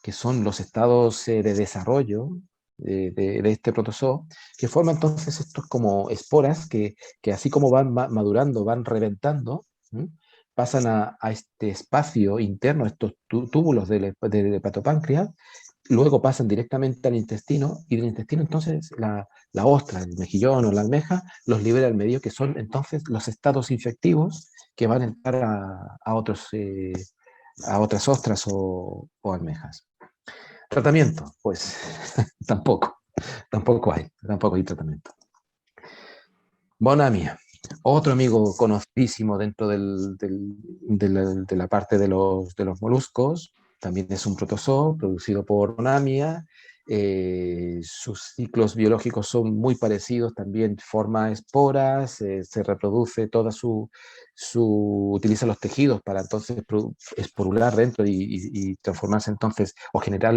que son los estados de desarrollo de este protozoo, que forman entonces estos como esporas que así como van madurando, van reventando, ¿sí? Pasan a este espacio interno, a estos túbulos del hepatopáncreas, luego pasan directamente al intestino, y del intestino entonces la ostra, el mejillón o la almeja los libera al medio, que son entonces los estados infectivos que van a entrar a otras ostras o almejas. Tratamiento, pues tampoco hay tratamiento. Bonamia, otro amigo conocidísimo dentro de la parte de los moluscos, también es un protozoo producido por Bonamia. Sus ciclos biológicos son muy parecidos, también forma esporas, se reproduce utiliza los tejidos para entonces esporular dentro y transformarse entonces o generar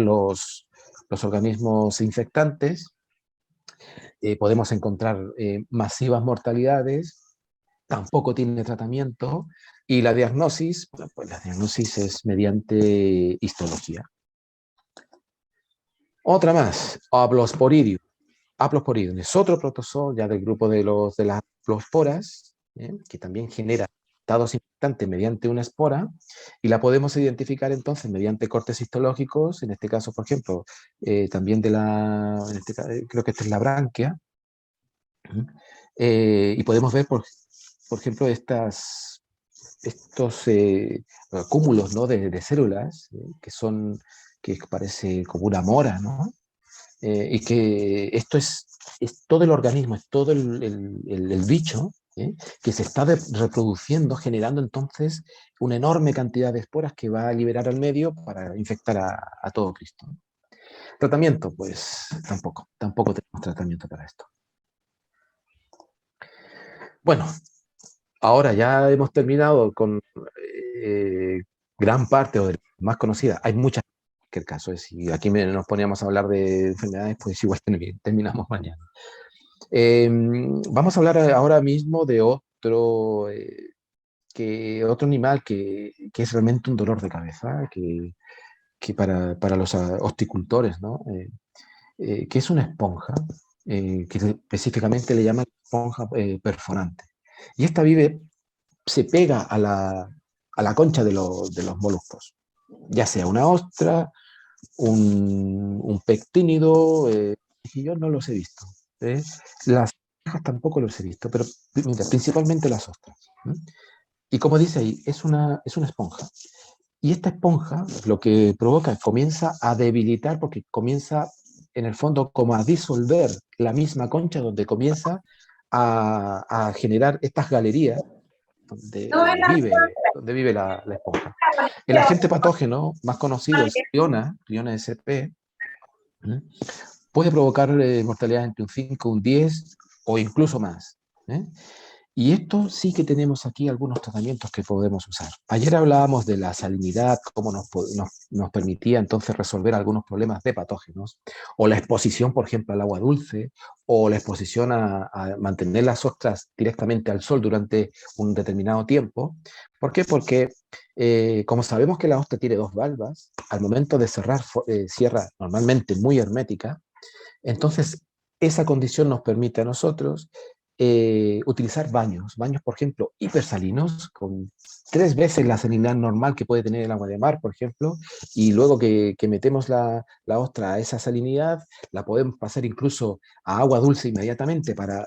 los organismos infectantes, podemos encontrar masivas mortalidades, tampoco tiene tratamiento, y la diagnosis, bueno, pues la diagnosis es mediante histología. Otra más, Haplosporidium. Haplosporidium es otro protozoo ya del grupo de las haplosporas, que también genera estados infectantes mediante una espora, y la podemos identificar entonces mediante cortes histológicos, en este caso, por ejemplo, también en este caso, creo que esta es la branquia, y podemos ver, por ejemplo, estos cúmulos, ¿no?, de células, que parece como una mora, ¿no? Y que esto es todo el organismo, es todo el bicho, que se está reproduciendo, generando entonces una enorme cantidad de esporas que va a liberar al medio para infectar a todo Cristo. Tratamiento, pues tampoco tenemos tratamiento para esto. Bueno, ahora ya hemos terminado con gran parte o de las más conocidas. Hay muchas en cualquier caso. Si aquí nos poníamos a hablar de enfermedades, pues igual terminamos mañana. Vamos a hablar ahora mismo de otro animal que es realmente un dolor de cabeza, que para los horticultores, ¿no? Que es una esponja, que específicamente le llaman esponja perforante. Y esta se pega a la concha de los moluscos, ya sea una ostra, un pectínido, y yo no los he visto. Las abejas tampoco los he visto, pero mira, principalmente las ostras. Y como dice ahí, es una esponja. Y esta esponja lo que provoca, comienza a debilitar, porque comienza en el fondo como a disolver la misma concha, donde comienza a generar estas galerías donde vive la esponja. El agente patógeno más conocido es Priona sp, puede provocar mortalidad entre un 5, un 10 o incluso más. Y esto sí que tenemos aquí algunos tratamientos que podemos usar. Ayer hablábamos de la salinidad, cómo nos permitía entonces resolver algunos problemas de patógenos, o la exposición, por ejemplo, al agua dulce, o la exposición a mantener las ostras directamente al sol durante un determinado tiempo. ¿Por qué? Porque como sabemos que la ostra tiene dos valvas, al momento de cerrar, cierra normalmente muy hermética, entonces esa condición nos permite a nosotros utilizar baños, por ejemplo, hipersalinos, con 3 veces la salinidad normal que puede tener el agua de mar, por ejemplo, y luego que metemos la ostra a esa salinidad, la podemos pasar incluso a agua dulce inmediatamente para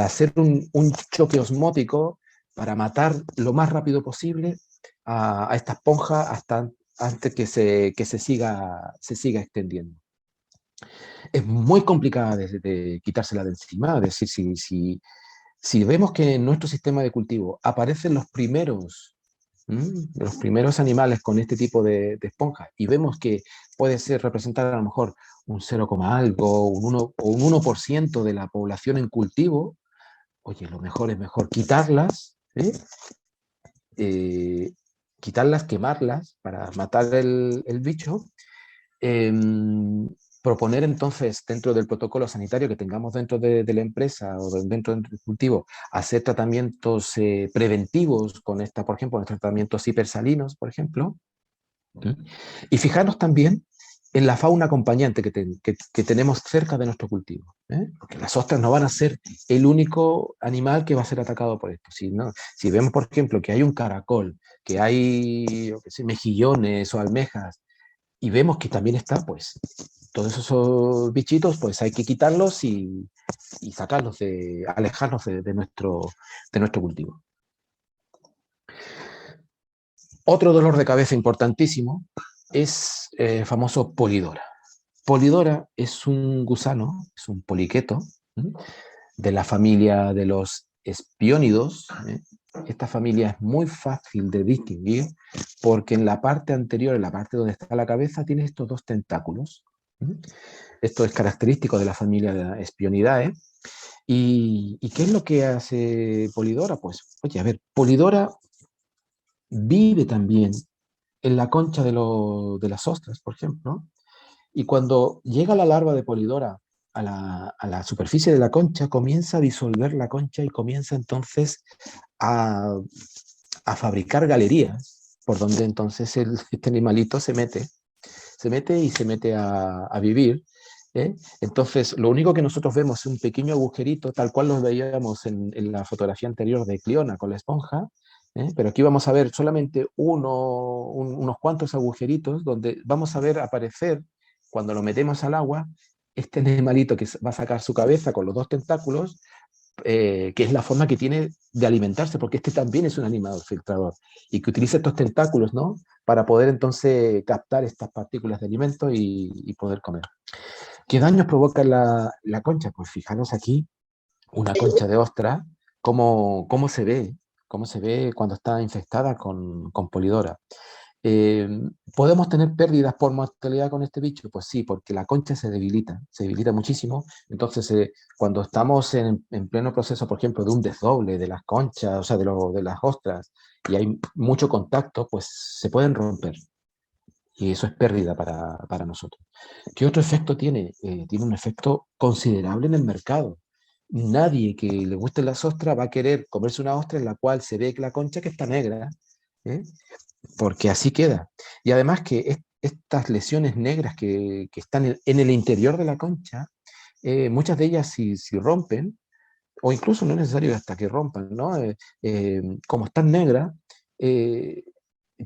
hacer un choque osmótico, para matar lo más rápido posible a esta esponja hasta antes que se siga extendiendo. Es muy complicada de quitársela de encima. Es decir, si vemos que en nuestro sistema de cultivo aparecen los primeros animales con este tipo de esponja, y vemos que puede representar a lo mejor un 0, algo, un 1% de la población en cultivo, oye, lo mejor es quitarlas, quitarlas, quemarlas para matar el bicho. Proponer entonces dentro del protocolo sanitario que tengamos dentro de la empresa o dentro del cultivo, hacer tratamientos preventivos con por ejemplo, los tratamientos hipersalinos, por ejemplo, y fijarnos también en la fauna acompañante que tenemos cerca de nuestro cultivo, porque las ostras no van a ser el único animal que va a ser atacado por esto. Si vemos, por ejemplo, que hay un caracol, que hay mejillones o almejas, y vemos que también está, pues, todos esos bichitos, pues hay que quitarlos y sacarlos, alejarlos de nuestro cultivo. Otro dolor de cabeza importantísimo es el famoso Polidora. Polidora es un gusano, es un poliqueto, de la familia de los espiónidos. Esta familia es muy fácil de distinguir porque en la parte anterior, en la parte donde está la cabeza, tiene estos dos tentáculos. Esto es característico de la familia de Espionidae. ¿Y qué es lo que hace Polidora? Pues, oye, a ver, Polidora vive también en la concha de las ostras, por ejemplo, Y cuando llega la larva de Polidora a la superficie de la concha, comienza a disolver la concha y comienza entonces a, a fabricar galerías por donde entonces este animalito y se mete a vivir. ¿Eh? Entonces, lo único que nosotros vemos es un pequeño agujerito, tal cual lo veíamos en la fotografía anterior de Cliona con la esponja, ¿eh? Pero aquí vamos a ver solamente unos cuantos agujeritos donde vamos a ver aparecer, cuando lo metemos al agua, este animalito que va a sacar su cabeza con los dos tentáculos, que es la forma que tiene de alimentarse, porque este también es un animal filtrador y que utiliza estos tentáculos, ¿no? Para poder entonces captar estas partículas de alimento y poder comer. ¿Qué daños provoca la concha? Pues fijaros aquí, una concha de ostra, cómo cómo se ve cuando está infectada con polidora. Eh, ¿Podemos tener pérdidas por mortalidad con este bicho? Pues sí, porque la concha se debilita muchísimo. Entonces, cuando estamos en pleno proceso, por ejemplo, de un desdoble de las conchas, o sea, de las ostras, y hay mucho contacto, pues se pueden romper. Y eso es pérdida para nosotros. ¿Qué otro efecto tiene? Tiene un efecto considerable en el mercado. Nadie que le guste las ostras va a querer comerse una ostra en la cual se ve que la concha que está negra, ¿eh? Porque así queda. Y además que estas lesiones negras que están en el interior de la concha, muchas de ellas si rompen, o incluso no es necesario hasta que rompan, ¿no? Como están negras, eh,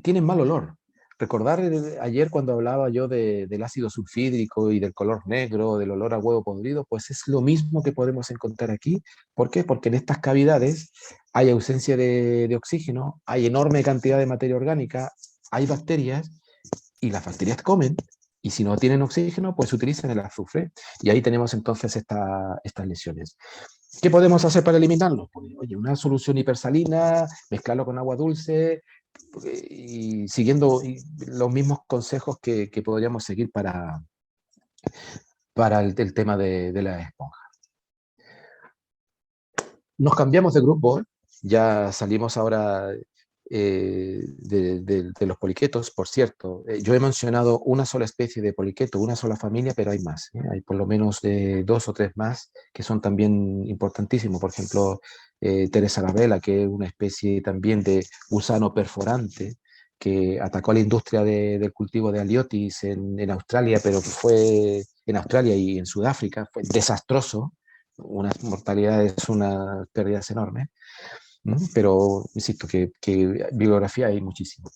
tienen mal olor. Recordar ayer cuando hablaba yo del ácido sulfídrico y del color negro, del olor a huevo podrido, pues es lo mismo que podemos encontrar aquí. ¿Por qué? Porque en estas cavidades hay ausencia de oxígeno, hay enorme cantidad de materia orgánica, hay bacterias y las bacterias comen y si no tienen oxígeno, pues utilizan el azufre y ahí tenemos entonces estas lesiones. ¿Qué podemos hacer para eliminarlo? Pues, oye, una solución hipersalina, mezclarlo con agua dulce y siguiendo los mismos consejos que podríamos seguir para el tema de la esponja. Nos cambiamos de grupo, ya salimos ahora de los poliquetos, por cierto. Yo he mencionado una sola especie de poliqueto, una sola familia, pero hay más. Hay por lo menos dos o tres más que son también importantísimos. Por ejemplo, Teresa Arabella, que es una especie también de gusano perforante que atacó a la industria del cultivo de aliotis en Australia, pero que fue en Australia y en Sudáfrica, fue desastroso, unas mortalidades, unas pérdidas enormes, ¿no? Pero insisto que bibliografía hay muchísimo.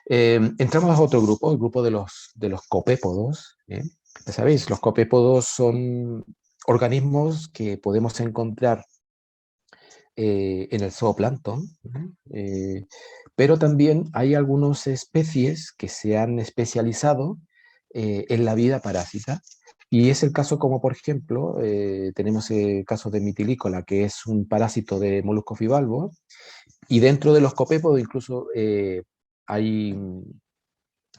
Entramos a otro grupo, el grupo de los copépodos. ¿Eh? Ya sabéis, los copépodos son organismos que podemos encontrar en el zooplancton, ¿no? Pero también hay algunas especies que se han especializado en la vida parásita. Y es el caso como, por ejemplo, tenemos el caso de Mitilícola, que es un parásito de moluscos bivalvos, y dentro de los copépodos incluso hay,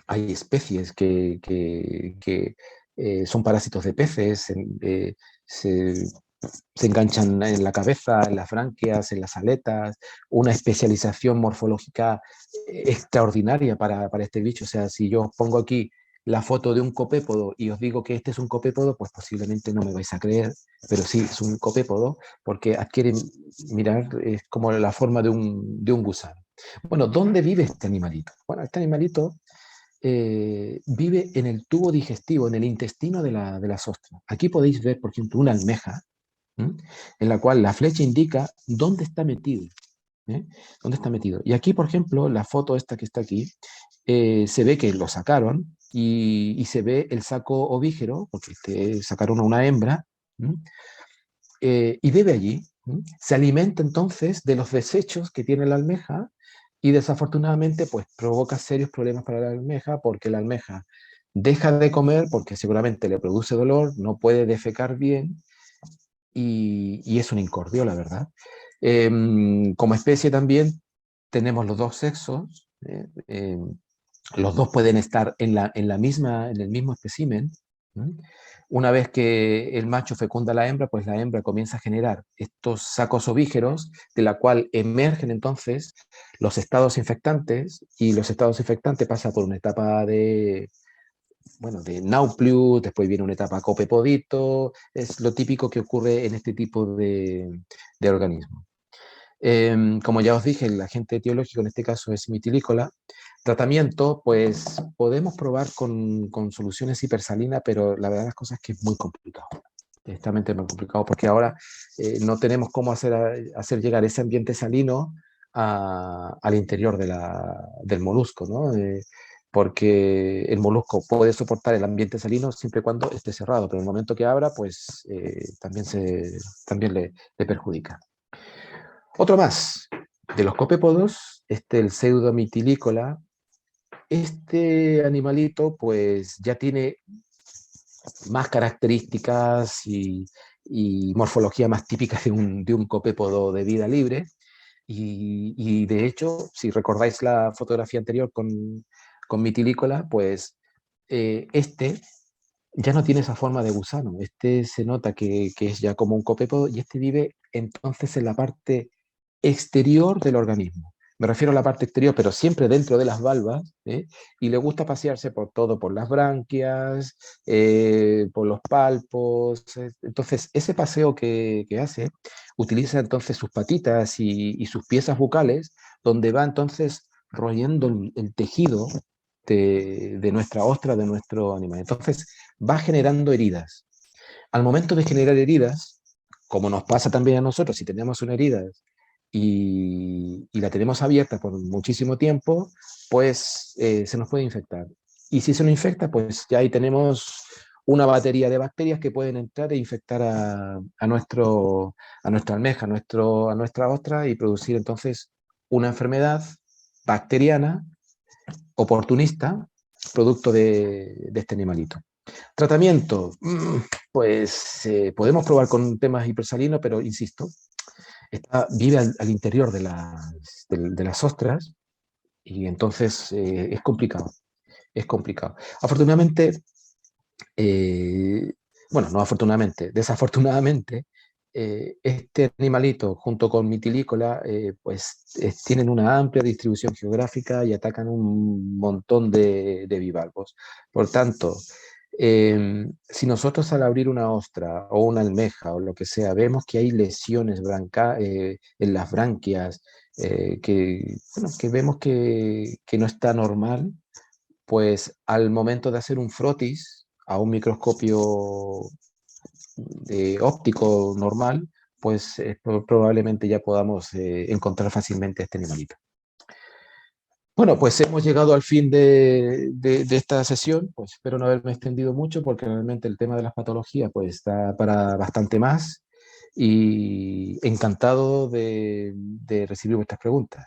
hay especies que son parásitos de peces, se, se enganchan en la cabeza, en las branquias, en las aletas, una especialización morfológica extraordinaria para este bicho. O sea, si yo pongo aquí la foto de un copépodo y os digo que este es un copépodo, pues posiblemente no me vais a creer, pero sí, es un copépodo porque adquiere, mirar, es como la forma de un gusano. Bueno, ¿dónde vive este animalito? Bueno, este animalito vive en el tubo digestivo, en el intestino de las ostras. Aquí podéis ver, por ejemplo, una almeja, ¿m? En la cual la flecha indica dónde está metido. ¿Eh? ¿Dónde está metido? Y aquí, por ejemplo, la foto esta que está aquí, se ve que lo sacaron y se ve el saco ovígero, porque sacaron a una hembra, y vive allí. Se alimenta entonces de los desechos que tiene la almeja y desafortunadamente pues provoca serios problemas para la almeja porque la almeja deja de comer porque seguramente le produce dolor, no puede defecar bien y es un incordio, la verdad. Como especie también tenemos los dos sexos, los dos pueden estar en el mismo espécimen. Una vez que el macho fecunda a la hembra, pues la hembra comienza a generar estos sacos ovígeros, de la cual emergen entonces los estados infectantes, y los estados infectantes pasan por una etapa bueno, de Nauplius, después viene una etapa copepodito, es lo típico que ocurre en este tipo de organismos. Como ya os dije, el agente etiológico en este caso es mitilícola. Tratamiento, pues podemos probar con soluciones hipersalinas, pero la verdad las cosas es que es muy complicado. Honestamente es muy complicado porque ahora no tenemos cómo hacer llegar ese ambiente salino al interior del molusco, ¿no? Porque el molusco puede soportar el ambiente salino siempre y cuando esté cerrado, pero en el momento que abra, pues también le perjudica. Otro más, de los copépodos, el pseudomitilícola, este animalito pues ya tiene más características y morfología más típicas de un copépodo de vida libre. Y de hecho, si recordáis la fotografía anterior con mitilícola, pues este ya no tiene esa forma de gusano. Este se nota que es ya como un copépodo y este vive entonces en la parte exterior del organismo. Me refiero a la parte exterior, pero siempre dentro de las valvas, ¿eh? Y le gusta pasearse por todo, por las branquias, por los palpos. Entonces, ese paseo que hace, utiliza entonces sus patitas y sus piezas bucales, donde va entonces royendo el tejido de nuestra ostra, de nuestro animal. Entonces, va generando heridas. Al momento de generar heridas, como nos pasa también a nosotros, si tenemos una herida y la tenemos abierta por muchísimo tiempo, pues se nos puede infectar. Y si se nos infecta, pues ya ahí tenemos una batería de bacterias que pueden entrar e infectar a nuestra almeja, a nuestra ostra y producir entonces una enfermedad bacteriana oportunista producto de este animalito. Tratamiento, pues podemos probar con temas hipersalinos, pero insisto, vive al interior de las ostras y entonces es complicado, es complicado. Afortunadamente, eh, bueno, no afortunadamente, desafortunadamente, este animalito junto con mitilícola, pues tienen una amplia distribución geográfica y atacan un montón de bivalvos. Por tanto, si nosotros al abrir una ostra o una almeja o lo que sea, vemos que hay lesiones en las branquias, bueno, que vemos que no está normal, pues al momento de hacer un frotis a un microscopio óptico normal, pues probablemente ya podamos encontrar fácilmente este animalito. Bueno, pues hemos llegado al fin de esta sesión, pues espero no haberme extendido mucho porque realmente el tema de las patologías pues está para bastante más y encantado de recibir vuestras preguntas.